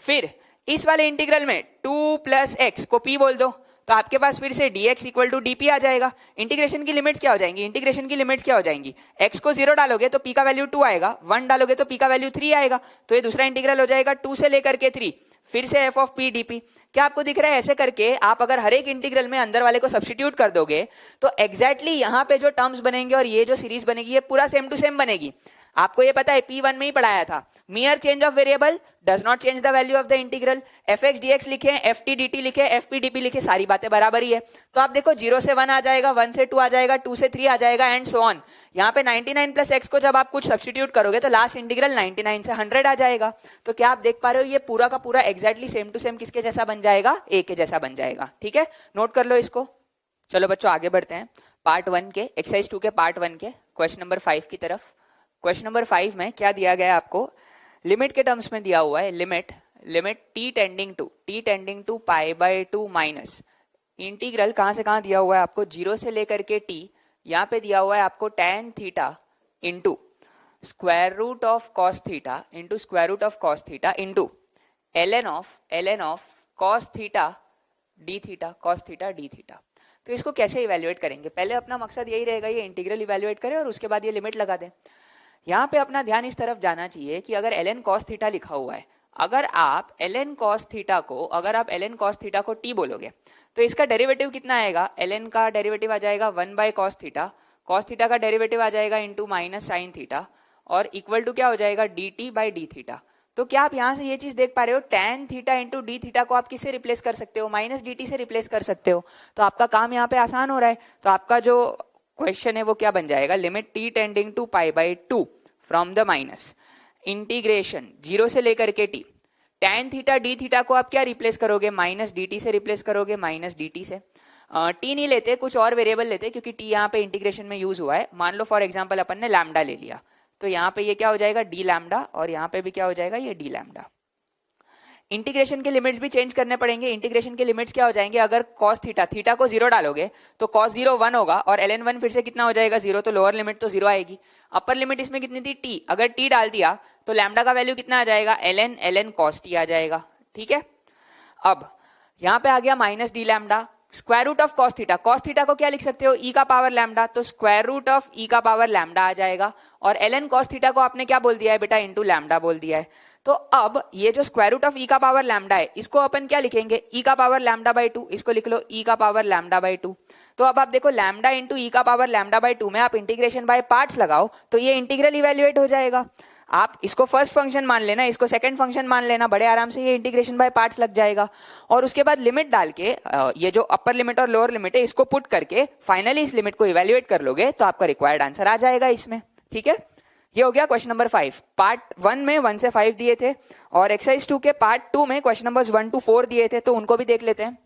A: फिर इस वाले इंटीग्रल में 2 प्लस एक्स को p बोल दो तो आपके पास फिर से dx इक्वल टू dp आ जाएगा। इंटीग्रेशन की लिमिट्स क्या हो जाएंगी, x को 0 डालोगे तो p का वैल्यू 2 आएगा, 1 डालोगे तो p का वैल्यू 3 आएगा, तो ये दूसरा इंटीग्रल हो जाएगा 2 से लेकर के 3, फिर से f ऑफ p dp। क्या आपको दिख रहा है, ऐसे करके आप अगर हर एक इंटीग्रल में अंदर वाले को सब्स्टिट्यूट कर दोगे तो एग्जैक्टली यहाँ पे जो टर्म्स बनेंगे और ये जो सीरीज बनेगी ये पूरा सेम टू सेम बनेगी। आपको ये पता है P1 में ही पढ़ाया था, मियर change of variable does not change the value of the integral, fx dx लिखे, ft dt लिखे, fp dp लिखे, सारी बातें बराबर ही है। तो आप देखो 0 से 1 आ जाएगा, 1 से 2 आ जाएगा, 2 से 3 आ जाएगा एंड सो ऑन। यहाँ पे 99 प्लस x को जब आप कुछ सब्स्टिट्यूट करोगे तो लास्ट इंटीग्रल 99 से 100 आ जाएगा। तो क्या आप देख पा रहे हो, ये पूरा का पूरा एग्जैक्टली सेम टू सेम किसके जैसा बन जाएगा, a के जैसा बन जाएगा। ठीक है, नोट कर लो इसको। चलो बच्चों आगे बढ़ते हैं पार्ट 1 के एक्सरसाइज 2 के पार्ट 1 के क्वेश्चन नंबर 5 की तरफ। क्वेश्चन नंबर 5 में क्या दिया गया है आपको, लिमिट के टर्म्स में दिया हुआ है, limit t tending to pi by 2 minus integral कहां से कहां दिया हुआ है आपको, 0 से लेकर के t, यहाँ पे दिया हुआ है आपको tan theta into square root of cos theta into ln of cos theta d theta. तो इसको कैसे इवेल्युएट करेंगे, पहले अपना मकसद यही रहेगा ये इंटीग्रल इवेल्युएट करें और उसके बाद ये लिमिट लगा दें। यहाँ पे अपना ध्यान इस तरफ जाना चाहिए कि अगर ln cos थीटा लिखा हुआ है, अगर आप ln cos थीटा को t बोलोगे तो इसका डेरिवेटिव कितना आएगा, ln का डेरिवेटिव आ जाएगा 1 बाय cos थीटा का डेरिवेटिव आ जाएगा इंटू माइनस साइन थीटा और इक्वल टू क्या हो जाएगा dt बाई डी थीटा। तो क्या आप यहाँ से ये चीज देख पा रहे हो, tan theta into d theta को आप किससे रिप्लेस कर सकते हो, माइनस dt से रिप्लेस कर सकते हो। तो आपका काम यहाँ पे आसान हो रहा है। तो आपका जो क्वेश्चन है वो क्या बन जाएगा, limit t tending to pi by 2 from the minus integration 0 से लेकर के t, tan theta d theta को आप क्या रिप्लेस करोगे, माइनस dt से रिप्लेस करोगे, माइनस dt से। t नहीं लेते, कुछ और वेरिएबल लेते क्योंकि t यहाँ पे इंटीग्रेशन में यूज हुआ है। मान लो फॉर एग्जांपल अपन ने लैम्डा ले लिया तो यहाँ पे ये क्या हो जाएगा डी लैम्डा और यहाँ पे भी क्या हो जाएगा ये डी लैम्डा। इंटीग्रेशन के लिमिट्स भी चेंज करने पड़ेंगे। इंटीग्रेशन के लिमिट्स क्या हो जाएंगे, अगर cos थीटा को 0 डालोगे तो cos 0 1 होगा और ln 1 फिर से कितना हो जाएगा 0, तो लोअर लिमिट तो 0 आएगी। अपर लिमिट इसमें कितनी थी t, अगर t डाल दिया तो लैम्डा का वैल्यू कितना आ जाएगा ln cos t आ जाएगा। ठीक है, अब यहाँ पे आ गया minus d lambda, square root of cos theta को क्या लिख सकते हो, e का पावर लैम्डा, तो स्क्वायर रूट ऑफ e का पावर लैम्डा आ जाएगा और ln cos थीटा को आपने क्या बोल दिया है बेटा, इंटू लैम्डा बोल दिया है। तो अब ये जो स्क्वायर रूट ऑफ e का पावर लैम्डा है इसको अपन क्या लिखेंगे, e का पावर लैम्डा बाई 2, इसको लिख लो e का पावर लैम्डा बाई 2। तो अब आप देखो लैम्डा इंटू e का पावर लैम्डा बाई 2 में आप इंटीग्रेशन बाय पार्ट्स लगाओ तो ये इंटीग्रल इवेल्युएट हो जाएगा। आप इसको फर्स्ट फंक्शन मान लेना, इसको सेकंड फंक्शन मान लेना, बड़े आराम से ये इंटीग्रेशन बाय पार्ट्स लग जाएगा। और उसके बाद लिमिट डाल के ये जो अपर लिमिट और लोअर लिमिट है इसको पुट करके फाइनली इस लिमिट को इवेल्युएट कर लोगे तो आपका रिक्वायर्ड आंसर आ जाएगा इसमें। ठीक है, ये हो गया क्वेश्चन नंबर 5। पार्ट 1 में 1 से 5 दिए थे और एक्सरसाइज 2 के पार्ट 2 में क्वेश्चन नंबर्स 1 to 4 दिए थे, तो उनको भी देख लेते हैं।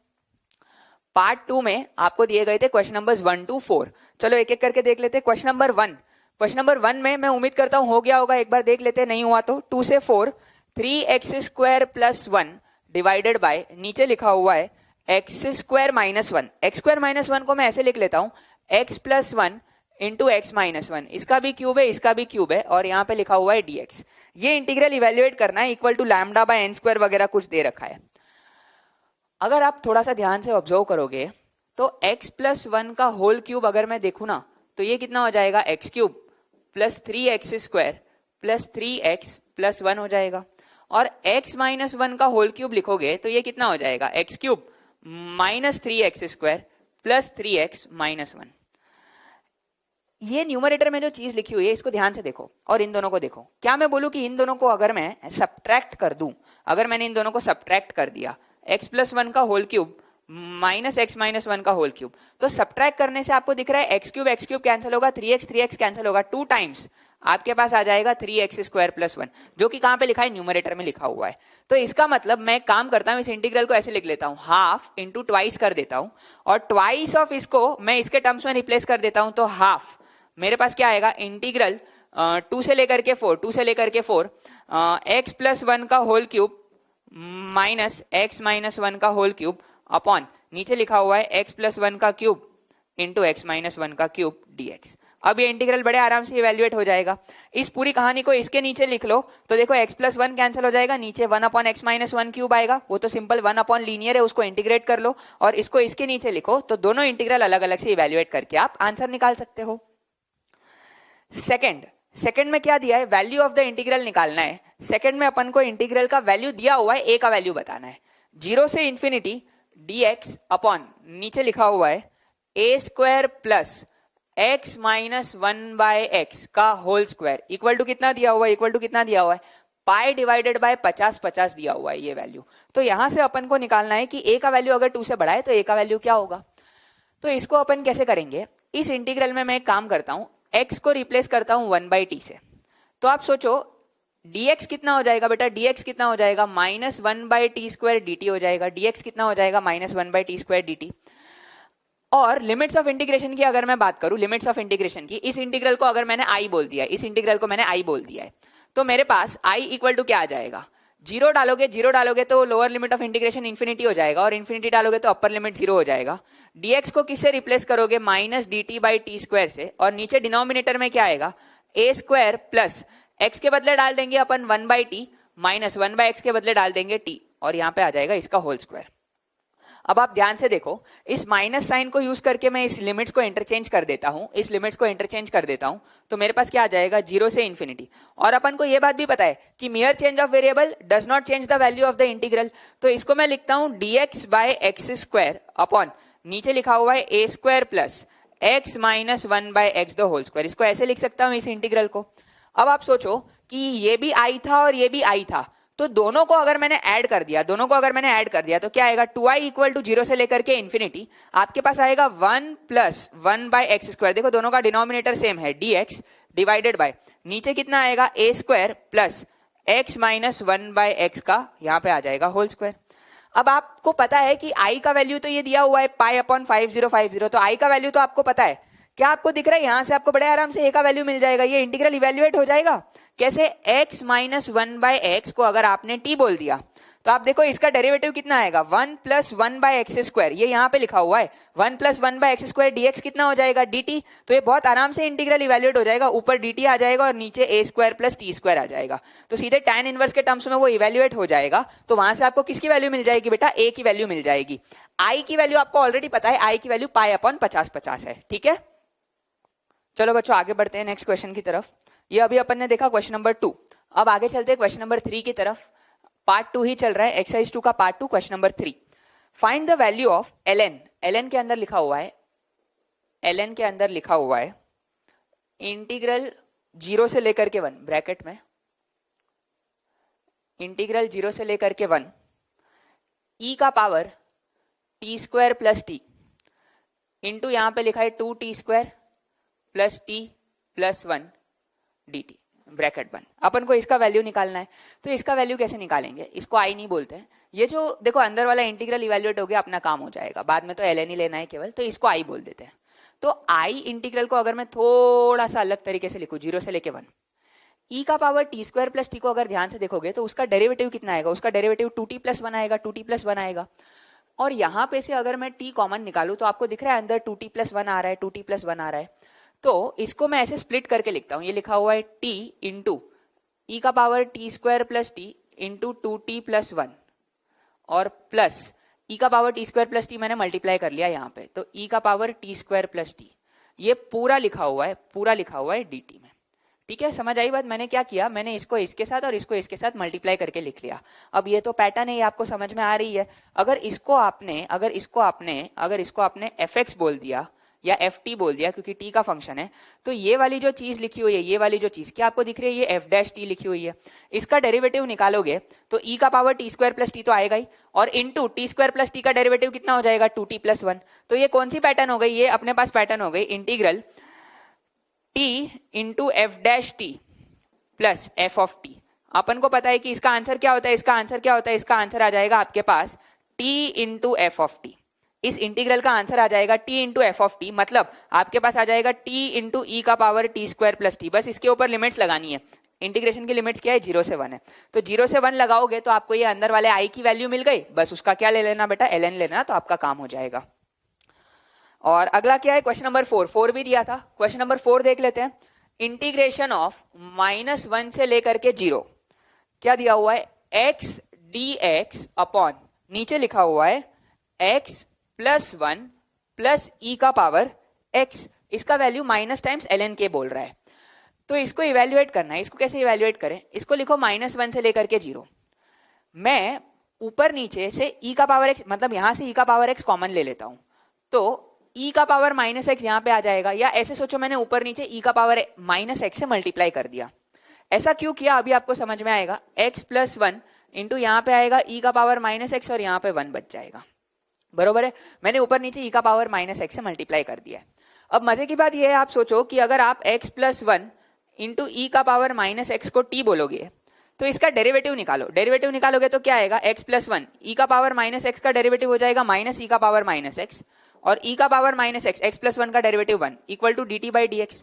A: पार्ट 2 में आपको दिए गए थे क्वेश्चन नंबर्स 1 to 4। चलो एक एक करके देख लेते हैं। क्वेश्चन नंबर 1 में मैं उम्मीद करता हूं हो गया होगा, एक बार देख लेते हैं, नहीं हुआ तो 2 से 4 3x² + 1 डिवाइडेड बाय, नीचे लिखा हुआ है x² - 1। x² - 1 को मैं ऐसे लिख लेता हूं x + 1 इंटू x - 1, इसका भी क्यूब है इसका भी क्यूब है और यहाँ पे लिखा हुआ है dx। ये इंटीग्रल इवेल्युएट करना है, equal to lambda by n² वगैरह कुछ दे रखा है। अगर आप थोड़ा सा ध्यान से ऑब्जर्व करोगे तो x प्लस 1 का होल क्यूब अगर मैं देखूं ना तो ये कितना हो जाएगा, x cube plus 3x square plus 3x plus 1 हो जाएगा। और x माइनस 1 का होल क्यूब लिखोगे तो ये कितना हो जाएगा, x cube minus 3x square plus 3x minus 1। ये न्यूमरेटर में जो चीज लिखी हुई है इसको ध्यान से देखो और इन दोनों को देखो। क्या मैं बोलूं कि इन दोनों को अगर मैं सब्ट्रैक्ट कर दूं, अगर मैंने इन दोनों को सब्ट्रैक्ट कर दिया, x प्लस 1 का whole cube minus x minus 1 का होल क्यूब, तो सब्ट्रैक्ट करने से आपको दिख रहा है x क्यूब कैंसिल होगा, 3x कैंसिल होगा, 2 टाइम्स आपके पास आ जाएगा 3x स्क्वायर प्लस 1, जो कि कहां पे लिखा है, न्यूमरेटर में लिखा हुआ है। तो इसका मतलब मैं काम करता हूं, इस इंटीग्रल को ऐसे लिख लेता हूं, हाफ इंटू ट्वाइस कर देता हूं और ट्वाइस ऑफ इसको मैं इसके टर्म्स में रिप्लेस कर देता हूं, तो हाफ मेरे पास क्या आएगा, इंटीग्रल 2 से लेकर के 4 x प्लस 1 का whole cube minus x minus 1 का होल क्यूब अपॉन नीचे लिखा हुआ है x प्लस 1 का क्यूब इंटू x माइनस 1 का क्यूब dx। अब ये इंटीग्रल बड़े आराम से इवेल्युएट हो जाएगा। इस पूरी कहानी को इसके नीचे लिख लो तो देखो x प्लस 1 कैंसिल हो जाएगा, नीचे 1 अपॉन x माइनस 1 क्यूब आएगा, वो तो सिंपल 1 अपॉन लीनियर है, उसको इंटीग्रेट कर लो और इसको इसके नीचे लिखो, तो दोनों इंटीग्रल अलग अलग से इवेल्युएट करके आप आंसर निकाल सकते हो। सेकंड में क्या दिया है, वैल्यू ऑफ द इंटीग्रल निकालना है। सेकंड में अपन को इंटीग्रल का वैल्यू दिया हुआ है, a का वैल्यू बताना है, 0 से इंफिनिटी dx अपॉन नीचे लिखा हुआ है a square plus x minus 1 by x का होल स्क्वायर इक्वल टू कितना दिया हुआ है, इक्वल टू कितना दिया हुआ है, पाई डिवाइडेड बाय 50 दिया हुआ है ये वैल्यू। तो यहां से अपन को निकालना है कि a का वैल्यू अगर 2 से बड़ा है तो a का वैल्यू क्या होगा। तो इसको अपन कैसे करेंगे, इस इंटीग्रल में मैं एक काम करता हूं, x को रिप्लेस करता हूं 1/t से। तो आप सोचो dx कितना हो जाएगा बेटा, dx कितना हो जाएगा, माइनस 1/t स्क्वायर dt हो जाएगा, dx कितना हो जाएगा, माइनस 1/t स्क्वायर dt। और लिमिट्स ऑफ इंटीग्रेशन की अगर मैं बात करूं, लिमिट्स ऑफ इंटीग्रेशन की, इस इंटीग्रल को अगर मैंने i बोल दिया, इस इंटीग्रल को मैंने i बोल दिया है, तो मेरे पास i इक्वल टू क्या आ जाएगा, 0 डालोगे तो lower limit of integration infinity हो जाएगा और इंफिनिटी डालोगे तो अपर लिमिट 0 हो जाएगा। dx को किससे रिप्लेस करोगे, minus dt by T square से, और नीचे डिनोमिनेटर में क्या आएगा, a स्क्वायर प्लस x के बदले डाल देंगे अपन 1/t माइनस 1/x के बदले डाल देंगे t, और यहां पे आ जाएगा इसका होल स्क्वायर। अब आप ध्यान से देखो, इस माइनस साइन को यूज करके मैं इस लिमिट्स को इंटरचेंज कर देता हूं, इस लिमिट्स को इंटरचेंज कर देता हूं, तो मेरे पास क्या आ जाएगा, 0 से इंफिनिटी। और अपन को यह बात भी पता है कि mere change of variable does not change the value of the integral, तो इसको मैं लिखता हूं dx by x square upon नीचे लिखा हुआ है a square plus x minus 1/x the whole square. इसको ऐसे लिख सकता हूं इस इंटीग्रल को। अब आप सोचो कि ये भी i था और ये भी i था, तो दोनों को अगर मैंने ऐड कर दिया, तो क्या आएगा, 2i इक्वल टू 0 से लेकर के इंफिनिटी, आपके पास आएगा 1 प्लस 1/x स्क्वायर, देखो दोनों का डिनोमिनेटर सेम है, dx डिवाइडेड बाय नीचे कितना आएगा, a square plus x minus 1/x का यहां पे आ जाएगा होल स्क्वायर। अब आपको पता है कि i का वैल्यू तो ये दिया हुआ है पाई अपॉन 5050, तो i का वैल्यू तो आपको पता है। क्या आपको दिख रहा है, यहां से आपको बड़े आराम से a का वैल्यू मिल जाएगा, ये इंटीग्रल इवेल्युएट हो जाएगा। कैसे, x माइनस 1/x को अगर आपने t बोल दिया तो आप देखो इसका डेरिवेटिव कितना आएगा, 1 प्लस 1/x स्क्वायर, ये यहां पे लिखा हुआ है 1 प्लस 1/x स्क्वायर dx कितना हो जाएगा, dt। तो ये बहुत आराम से इंटीग्रल इवेल्युएट हो जाएगा, ऊपर dt आ जाएगा और नीचे a square plus t square आ जाएगा, तो सीधे tan इनवर्स के टर्म्स में वो इवेल्युएट हो जाएगा। तो वहां से आपको किसकी वैल्यू मिल जाएगी बेटा, a की वैल्यू मिल जाएगी। i की वैल्यू आपको ऑलरेडी पता है, i की वैल्यू पाई अपॉन 50 है, ठीक है। चलो बच्चों आगे बढ़ते हैं नेक्स्ट क्वेश्चन की तरफ। ये अभी अपन ने देखा क्वेश्चन नंबर 2, अब आगे चलते हैं क्वेश्चन नंबर 3 की तरफ। पार्ट 2 ही चल रहा है, एक्सरसाइज 2 का part 2 question number 3। Find the value of ln, ln के अंदर लिखा हुआ है, ln के अंदर लिखा हुआ है इंटीग्रल 0 से लेकर के 1 ब्रैकेट में, इंटीग्रल 0 से लेकर के 1 e का power t square plus T into यहां पे लिखा है 2t square plus t plus 1 dt bracket बंद। अपन को इसका वैल्यू निकालना है, तो इसका वैल्यू कैसे निकालेंगे, इसको आई नहीं बोलते हैं, ये जो देखो अंदर वाला इंटीग्रल इवेल्युएट हो गया, अपना काम हो जाएगा, बाद में तो ln ही लेना है केवल, तो इसको आई बोल देते हैं। तो आई इंटीग्रल को अगर मैं थोड़ा सा अलग तरीके से लिखूं, 0 से लेके 1, e का power t square plus T को अगर ध्यान से देखोगे तो उसका डेरिवेटिव कितना आएगा, उसका डेरिवेटिव 2t प्लस 1 आएगा, 2t प्लस 1 आएगा। और यहां पे से अगर मैं t कॉमन निकालू तो आपको दिख रहा है अंदर 2t प्लस 1 आ रहा है, 2t प्लस 1 आ रहा है, तो इसको मैं ऐसे स्प्लिट करके लिखता हूं, ये लिखा हुआ है t इंटू ई का power t square plus T into 2t plus 1 और प्लस ई का power t square plus T मैंने मल्टीप्लाई कर लिया यहाँ पे, तो ई का power t square plus T, ये पूरा लिखा हुआ है डी टी में। ठीक है, समझ आई बात? मैंने क्या किया, मैंने इसको इसके साथ और इसको इसके साथ मल्टीप्लाई करके लिख लिया। अब ये तो पैटर्न है, ये आपको समझ में आ रही है। अगर इसको आपने एफ एक्स बोल दिया या एफ टी बोल दिया, क्योंकि टी का फंक्शन है, तो ये वाली जो चीज लिखी हुई है, ये वाली जो चीज क्या आपको दिख रही है, ये एफ डैश टी लिखी हुई है, इसका डेरिवेटिव निकालोगे तो ई का power t square plus T तो आएगा ही, और into T square plus T का डेरिवेटिव कितना हो जाएगा, 2t + 1। तो ये कौन सी पैटर्न हो गई, ये अपने पास पैटर्न हो गई integral t into f dash t plus f of t. अपन को पता है कि इसका आंसर क्या होता है, इसका आंसर आ जाएगा आपके पास t into f of t. इस इंटीग्रल का आंसर आ जाएगा t into f of t, मतलब आपके पास आ जाएगा टी इंटू ई का power t square plus t. बस इसके ऊपर लिमिट्स लगानी है, इंटीग्रेशन की लिमिट्स क्या है, 0 से 1 है, तो 0 से 1 लगाओगे तो आपको ये अंदर वाले आई की वैल्यू मिल गई, बस उसका क्या ले लेना बेटा, ln लेना, तो आपका काम हो जाएगा। और अगला क्या है, क्वेश्चन नंबर 4 भी दिया था, क्वेश्चन नंबर 4 देख लेते हैं। इंटीग्रेशन ऑफ -1 से लेकर के 0, क्या दिया हुआ है, x dx अपॉन, नीचे लिखा हुआ है x + 1 + e का पावर x, इसका वैल्यू माइनस टाइम्स ln के बोल रहा है। तो इसको इवेल्युएट करना है, इसको कैसे इवेल्युएट करें, इसको लिखो -1 से लेकर के 0। मैं ऊपर नीचे से e का पावर x, मतलब यहां से e का पावर x कॉमन ले लेता हूं, तो e का पावर -x यहां पे आ जाएगा, या ऐसे सोचो मैंने ऊपर नीचे e का पावर -x से मल्टीप्लाई कर दिया। ऐसा क्यों किया अभी आपको समझ में आएगा। x + 1 इंटू यहां पे आएगा e का पावर -x और यहां पे 1 बच जाएगा, बरोबर है। मैंने ऊपर नीचे e का पावर -x से मल्टीप्लाई कर दिया है। अब मजे की बात यह है, आप सोचो कि अगर आप x + 1 इंटू ई का पावर -x को t बोलोगे तो इसका डेरिवेटिव निकालो, डेरिवेटिव निकालोगे तो क्या आएगा, x + 1 e का पावर -x का डेरिवेटिव हो जाएगा -e का पावर -x, और e का पावर -x, x + 1 का डेरिवेटिव 1 इक्वल टू dt/dx।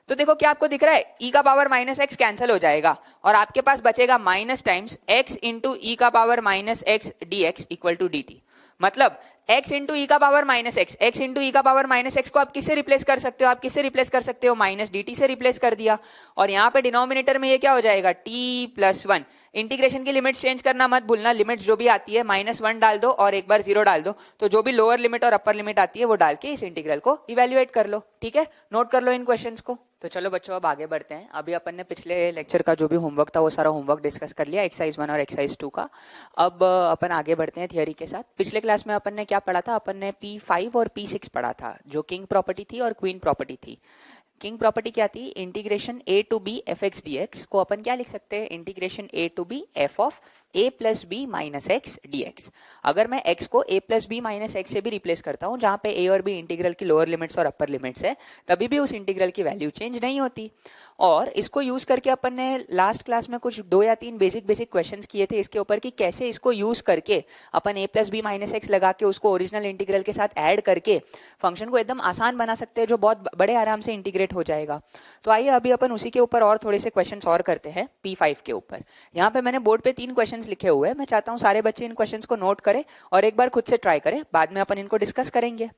A: तो देखो क्या आपको दिख रहा है, e का पावर -x कैंसिल हो जाएगा और आपके पास बचेगा minus times x into e का power -x dx equal to dt। मतलब x इंटू ई का पावर -x इंटू ई का पावर -x को आप किससे रिप्लेस कर सकते हो, आप किससे रिप्लेस कर सकते हो, -dt से रिप्लेस कर दिया, और यहाँ पे डिनोमिनेटर में ये क्या हो जाएगा, t + 1। इंटीग्रेशन की लिमिट्स चेंज करना मत भूलना, लिमिट्स जो भी आती है -1 डाल दो और एक बार 0 डाल दो, तो जो भी लोअर लिमिट और अपर लिमिट आती है वो डाल के इस इंटीग्रल को इवेल्युएट कर लो। ठीक है, नोट कर लो इन क्वेश्चंस को। तो चलो बच्चों अब आगे बढ़ते हैं। अभी अपन ने पिछले लेक्चर का जो भी होमवर्क था वो सारा होमवर्क डिस्कस कर लिया, एक्सरसाइज 1 और एक्सरसाइज 2 का। अब अपन आगे बढ़ते हैं थियोरी के साथ। पिछले क्लास में अपन ने क्या पढ़ा था, अपन ने P5 और P6 पढ़ा था, जो किंग प्रॉपर्टी थी और क्वीन प्रॉपर्टी थी। किंग प्रॉपर्टी क्या थी, integration a to b f(x) dx को अपन क्या लिख सकते हैं, integration a to b f of a + b - x dx। अगर मैं x को a + b - x से भी रिप्लेस करता हूं, जहां पे a और b इंटीग्रल की लोअर लिमिट्स और अपर लिमिट्स है, तभी भी उस इंटीग्रल की वैल्यू चेंज नहीं होती। और इसको यूज करके अपन ने लास्ट क्लास में कुछ 2 या 3 बेसिक क्वेश्चंस किए थे इसके ऊपर, कि कैसे इसको यूज करके अपन a + b - x लगा के उसको ओरिजिनल इंटीग्रल के साथ ऐड करके फंक्शन को एकदम आसान बना सकते हैं, जो बहुत बड़े आराम से इंटीग्रेट हो जाएगा। तो आइए अभी अपन उसी के ऊपर और थोड़े से क्वेश्चंस और करते हैं P5 के ऊपर। यहाँ पे मैंने बोर्ड पे 3 क्वेश्चंस लिखे हुए हैं, मैं चाहता हूँ सारे बच्चे इन क्वेश्चंस को नोट करें और एक बार खुद से ट्राई करें, बाद में अपन इनको डिस्कस करेंगे।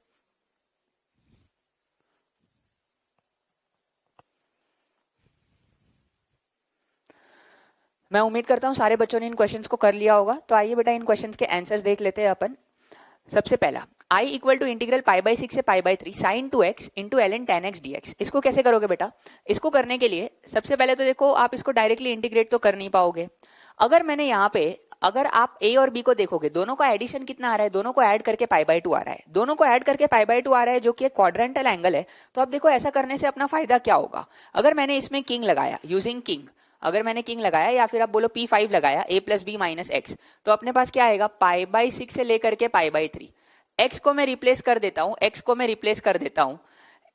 A: मैं उम्मीद करता हूं सारे बच्चों ने इन क्वेश्चंस को कर लिया होगा। तो आइए बेटा इन क्वेश्चंस के आंसर्स देख लेते हैं अपन। सबसे पहला, I इक्वल टू इंटीग्रल π/6 से π/3 sin 2x into ln tan x dx। इसको कैसे करोगे बेटा, इसको करने के लिए सबसे पहले तो देखो आप इसको डायरेक्टली इंटीग्रेट तो कर नहीं पाओगे। अगर मैंने यहाँ पे, अगर आप a और b को देखोगे, दोनों का एडिशन कितना आ रहा है, दोनों को ऐड करके π/2 आ रहा है, दोनों को ऐड करके π/2 आ रहा है, जो कि एक क्वाड्रेंटल एंगल है। तो अब देखो ऐसा करने से अपना फायदा क्या होगा, अगर मैंने इसमें किंग लगाया, यूजिंग किंग, अगर मैंने किंग लगाया या फिर आप बोलो P5 लगाया, a + b - x, तो अपने पास क्या आएगा, π/6 से लेकर के π/3। x को मैं रिप्लेस कर देता हूं,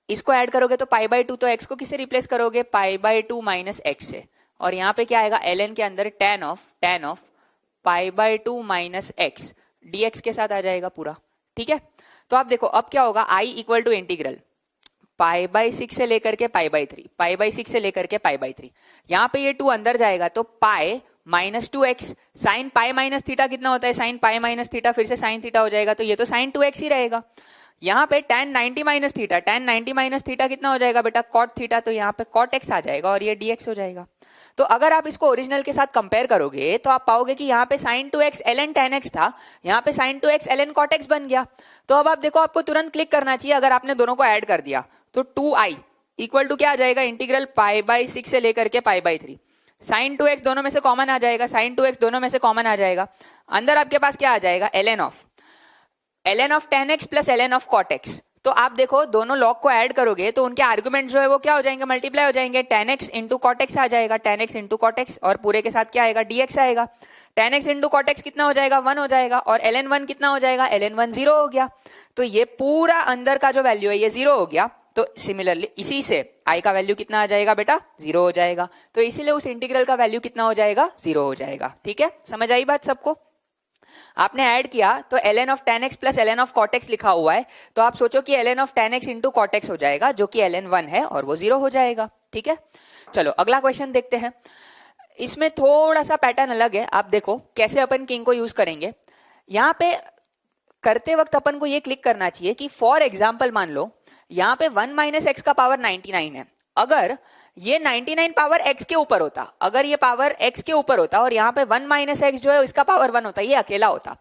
A: इसको ऐड करोगे तो π/2, तो x को किससे रिप्लेस करोगे, π/2 - x से, और यहाँ पे क्या आएगा, ln के अंदर tan ऑफ π/2 - x dx के साथ आ जाएगा पूरा। ठीक है, तो आप देखो अब क्या होगा, I इक्वल टू इंटीग्रल π/6 से लेकर के π/3 से लेकर के π/3, यहाँ पे ये 2 अंदर जाएगा तो π - 2x sin π - थीटा कितना होता है, sin π - थीटा, फिर से sin थीटा हो जाएगा, तो ये तो sin 2x ही रहेगा। यहाँ पे tan 90 - थीटा, tan 90 - थीटा कितना हो जाएगा बेटा, cot थीटा, तो यहाँ पे cot x आ जाएगा और ये dx हो जाएगा। तो अगर आप इसको ओरिजिनल के साथ कंपेयर करोगे तो आप पाओगे कि यहाँ पे sin 2x ln tan x था, यहाँ पे sin 2x ln cot x बन गया। तो अब आप देखो, आपको तुरंत क्लिक करना चाहिए अगर आपने दोनों को ऐड कर दिया तो 2i इक्वल टू क्या आ जाएगा, इंटीग्रल π/6 से लेकर के π/3। sin 2x दोनों में से कॉमन आ जाएगा, sin 2x दोनों में से कॉमन आ जाएगा, अंदर आपके पास क्या आ जाएगा, ln of tan x plus ln of cot x। तो आप देखो दोनों लॉग को ऐड करोगे तो उनके आर्गुमेंट जो है वो क्या हो जाएंगे, मल्टीप्लाई हो जाएंगे, tan x into cot x आ जाएगा, tan x into cot x, और पूरे के साथ क्या आएगा, dx आएगा। tan x into cot x कितना हो जाएगा, 1 हो जाएगा, और ln 1 कितना हो जाएगा, ln 1 0 हो गया। तो ये पूरा अंदर का जो वैल्यू है ये 0 हो गया। तो सिमिलरली इसी से i का वैल्यू कितना आ जाएगा बेटा, 0 हो जाएगा। तो इसीलिए उस इंटीग्रल का वैल्यू कितना हो जाएगा, 0 हो जाएगा। ठीक है, समझ आई बात सबको। आपने ऐड किया तो ln of tan x plus ln of cot x लिखा हुआ है, तो आप सोचो कि ln of tan x into cot x हो जाएगा, जो कि ln 1 है, और वो 0 हो जाएगा। ठीक है, चलो अगला क्वेश्चन देखते हैं। इसमें थोड़ा सा पैटर्न अलग है, आप देखो कैसे अपन किंग को यूज करेंगे। यहाँ पे करते वक्त अपन को ये क्लिक करना चाहिए कि फॉर एग्जाम्पल मान लो यहाँ पे 1 माइनस एक्स का पावर 99 है। अगर ये 99 पावर x के ऊपर होता, अगर ये पावर x के ऊपर होता और यहाँ पे 1 माइनस एक्स जो है इसका पावर 1 होता, ये अकेला होता,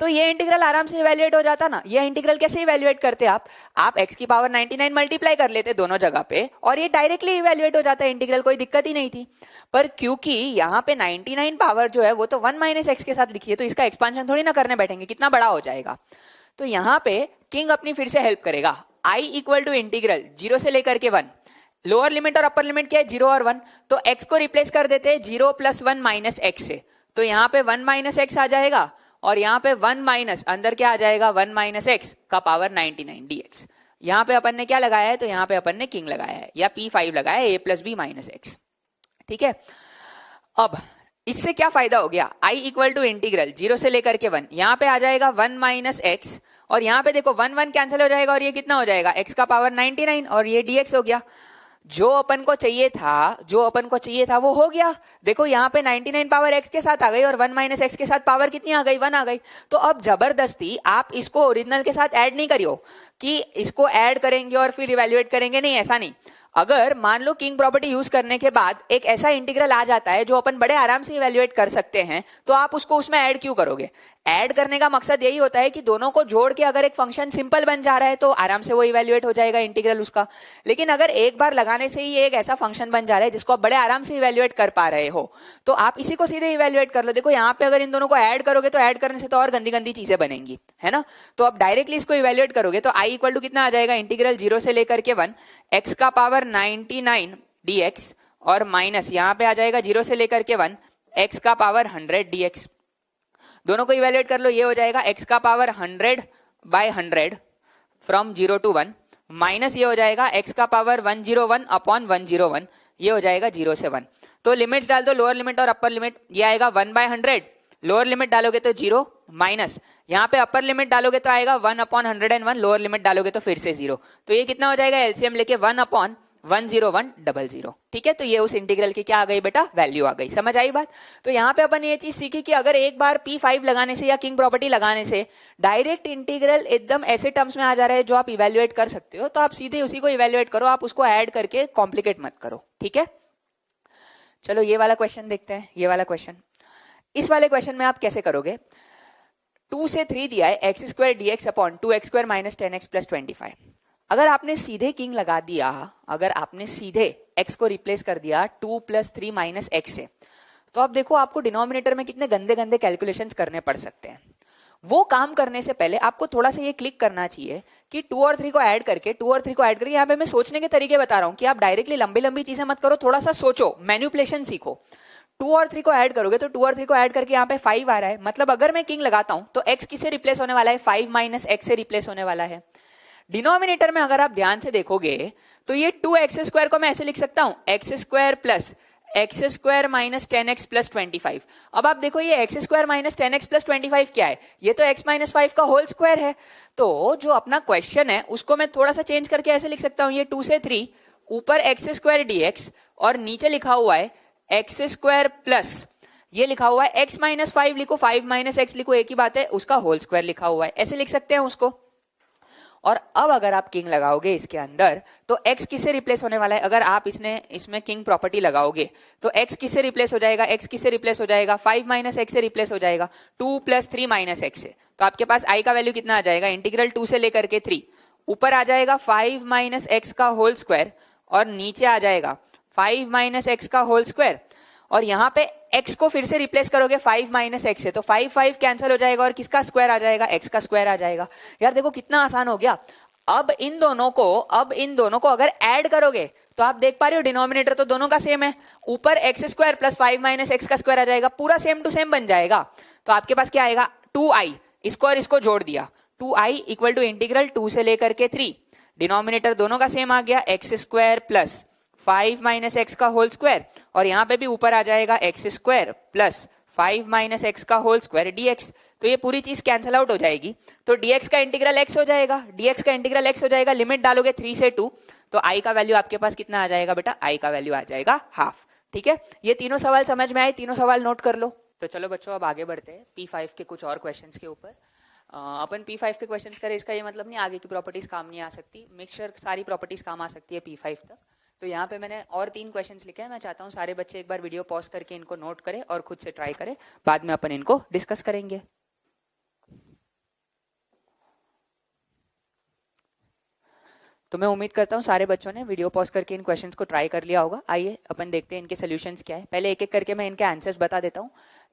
A: तो ये इंटीग्रल आराम से इवैल्यूएट हो जाता ना। ये इंटीग्रल कैसे इवैल्यूएट करते आप x की पावर 99 मल्टीप्लाई कर लेते दोनों जगह पे और ये डायरेक्टली इवैल्यूएट हो जाता है इंटीग्रल, कोई दिक्कत ही नहीं थी। पर क्योंकि यहाँ पे 99 पावर जो है वो तो 1 माइनस एक्स के साथ लिखी है, तो इसका एक्सपांशन थोड़ी ना करने बैठेंगे, कितना बड़ा हो जाएगा। तो यहाँ पे किंग अपनी फिर से हेल्प करेगा। i इक्वल टू इंटीग्रल 0 से लेकर के 1, लोअर लिमिट और अपर लिमिट क्या है, 0 और 1, तो x को रिप्लेस कर देते हैं 0 प्लस 1 माइनस एक्स से। तो यहाँ पे 1 माइनस एक्स आ जाएगा और यहाँ पे 1 माइनस अंदर क्या आ जाएगा, 1 माइनस एक्स का पावर 99 dx। यहाँ पे अपन ने क्या लगाया है, तो यहाँ पे अपन ने किंग लगाया है या p5 लगाया है, a plus B minus x. ठीक है, अब इससे क्या फायदा हो गया, i इक्वल टू इंटीग्रल 0 से लेकर के 1, यहाँ पे आ जाएगा 1 माइनस एक्स, और यहाँ पे देखो 1 1 कैंसिल हो जाएगा और ये कितना हो जाएगा, x का पावर 99 और ये dx हो गया। जो अपन को चाहिए था वो हो गया। देखो यहाँ पे 99 पावर x के साथ आ गई और 1 माइनस एक्स के साथ पावर कितनी आ गई, 1 आ गई। तो अब जबरदस्ती आप इसको ओरिजिनल के साथ ऐड नहीं करियो कि इसको ऐड करेंगे और फिर इवैल्यूएट करेंगे, नहीं, ऐसा नहीं। अगर मान लो किंग प्रॉपर्टी यूज करने के बाद एक ऐसा इंटीग्रल आ जाता है जो अपन बड़े आराम से इवैल्यूएट कर सकते हैं, तो आप उसको उसमें ऐड क्यों करोगे। ऐड करने का मकसद यही होता है कि दोनों को जोड़ के अगर एक फंक्शन सिंपल बन जा रहा है तो आराम से वो इवैल्यूएट हो जाएगा इंटीग्रल उसका। लेकिन अगर एक बार लगाने से ही एक ऐसा फंक्शन बन जा रहा है जिसको आप बड़े आराम से इवैल्यूएट कर पा रहे हो, तो आप इसी को सीधे इवैल्यूएट कर लो। देखो यहाँ पे अगर इन दोनों को ऐड करोगे तो ऐड करने से तो और गंदी गंदी चीजें बनेंगी, है ना। तो आप डायरेक्टली इसको इवैल्यूएट करोगे तो i इक्वल टू कितना आ जाएगा, इंटीग्रल 0 से लेकर के 1 x का पावर 99 dx और माइनस यहाँ पे आ जाएगा 0 से लेकर के 1 x का पावर 100 dx। दोनों को इवैल्यूएट कर लो, ये हो जाएगा x का power 100 by 100 from 0 to 1, minus ये हो जाएगा x का पावर 101 अपॉन 101, ये हो जाएगा 0 से 1। तो लिमिट्स डाल दो, लोअर लिमिट और अपर लिमिट, ये आएगा 1 बाय 100, लोअर लिमिट डालोगे तो 0, माइनस यहाँ पे अपर लिमिट डालोगे तो आएगा 1 अपॉन 101, लोअर लिमिट डालोगे तो फिर से 0। तो ये कितना हो जाएगा, एलसीएम लेके 1 अपॉन 10100। ठीक है, तो ये उस इंटीग्रल की क्या आ गई बेटा, वैल्यू आ गई। समझ आई बात। तो यहाँ पे अपन ये चीज सीखी कि अगर एक बार p5 लगाने से या किंग प्रॉपर्टी लगाने से डायरेक्ट इंटीग्रल एकदम ऐसे टर्म्स में आ जा रहा है जो आप इवैल्यूएट कर सकते हो, तो आप सीधे उसी को इवैल्यूएट करो, आप उसको ऐड करके कॉम्प्लिकेट मत करो। ठीक है, चलो ये वाला क्वेश्चन देखते हैं। ये वाला क्वेश्चन, इस वाले क्वेश्चन में आप कैसे करोगे, 2 से 3 दिया है x square dx upon 2x square minus 10x plus 25। अगर आपने सीधे किंग लगा दिया, अगर आपने सीधे x को रिप्लेस कर दिया 2 प्लस 3 माइनस एक्स से, तो आप देखो आपको डिनोमिनेटर में कितने गंदे गंदे कैलकुलेशंस करने पड़ सकते हैं। वो काम करने से पहले आपको थोड़ा सा ये क्लिक करना चाहिए कि 2 और 3 को ऐड करके यहाँ पे मैं सोचने के तरीके बता रहा हूं कि आप डायरेक्टली लंबी लंबी चीजें मत करो, थोड़ा सा सोचो, मैनिपुलेशन सीखो। 2 और 3 को ऐड करोगे तो 2 और 3 को ऐड करके यहाँ पे 5 आ रहा है, मतलब अगर मैं किंग लगाता हूं तो x किससे रिप्लेस होने वाला है, 5 माइनस एक्स से रिप्लेस होने वाला है। डिनोमिनेटर में अगर आप ध्यान से देखोगे तो ये 2x स्क्वायर को मैं ऐसे लिख सकता हूं, x square plus x square minus 10x plus 25। अब आप देखो ये x square minus 10x plus 25 क्या है, ये तो x माइनस 5 का होल स्क्वायर है। तो जो अपना क्वेश्चन है उसको मैं थोड़ा सा चेंज करके ऐसे लिख सकता हूं, ये 2 से 3 ऊपर एक्स स्क्वायर dx और नीचे लिखा हुआ है एक्स स्क्वायर प्लस ये लिखा हुआ है x माइनस 5 लिखो, 5 माइनस एक्स लिखो, एक ही बात है, उसका होल स्क्वायर लिखा हुआ है, ऐसे लिख सकते हैं उसको। और अब अगर आप किंग लगाओगे इसके अंदर तो x किससे रिप्लेस होने वाला है? अगर आप इसमें किंग प्रॉपर्टी लगाओगे तो x किससे रिप्लेस हो जाएगा? x किससे रिप्लेस हो जाएगा? 5 माइनस एक्स से रिप्लेस हो जाएगा, 2 प्लस 3 माइनस एक्स से। तो आपके पास i का वैल्यू कितना आ जाएगा? इंटीग्रल 2 से लेकर के 3, ऊपर आ जाएगा 5 माइनस एक्स का होल स्क्वायर और नीचे आ जाएगा 5 माइनस एक्स का होल स्क्वायर, और यहाँ पे x को फिर से रिप्लेस करोगे 5 माइनस एक्स से, तो 5 कैंसिल हो जाएगा और किसका स्क्वायर आ जाएगा? x का स्क्वायर आ जाएगा। यार देखो कितना आसान हो गया। अब इन दोनों को अगर ऐड करोगे तो आप देख पा रहे हो डिनोमिनेटर तो दोनों का सेम है, ऊपर x square plus 5 minus x का स्क्वायर आ जाएगा, पूरा सेम टू सेम बन जाएगा। तो आपके पास क्या आएगा? 2i, इसको और इसको जोड़ दिया, 2i इक्वल टू इंटीग्रल 2 से लेकर के 3, डिनोमिनेटर दोनों का सेम आ गया, x square plus 5 minus x का होल स्क्वायर, और यहां पे भी ऊपर आ जाएगा x square plus 5 minus x का होल स्क्वायर dx। तो ये पूरी चीज कैंसिल आउट हो जाएगी, तो dx का इंटीग्रल x हो जाएगा, dx का इंटीग्रल x हो जाएगा, लिमिट डालोगे 3 से 2, तो i का वैल्यू आपके पास कितना आ जाएगा बेटा? i का वैल्यू आ जाएगा हाफ। ठीक है, ये तीनों सवाल समझ में आए? तीनों सवाल नोट कर लो। तो चलो बच्चों अब आगे बढ़ते हैं P5 के कुछ और क्वेश्चंस के ऊपर। अपन P5 के क्वेश्चंस करें इसका ये मतलब नहीं आगे की प्रॉपर्टीज काम नहीं आ सकती, मिक्सचर सारी प्रॉपर्टीज काम आ सकती है P5 तक। तो यहाँ पे मैंने और 3 क्वेश्चंस लिखे हैं, मैं चाहता हूँ सारे बच्चे एक बार वीडियो पॉज करके इनको नोट करें और खुद से ट्राई करें, बाद में अपन इनको डिस्कस करेंगे। तो मैं उम्मीद करता हूँ सारे बच्चों ने वीडियो पॉज करके इन क्वेश्चंस को ट्राई कर लिया होगा। आइए अपन देखते हैं इनके सोल्यूशंस क्या है। पहले एक एक करके मैं इनके आंसर्स बता देता हूँ।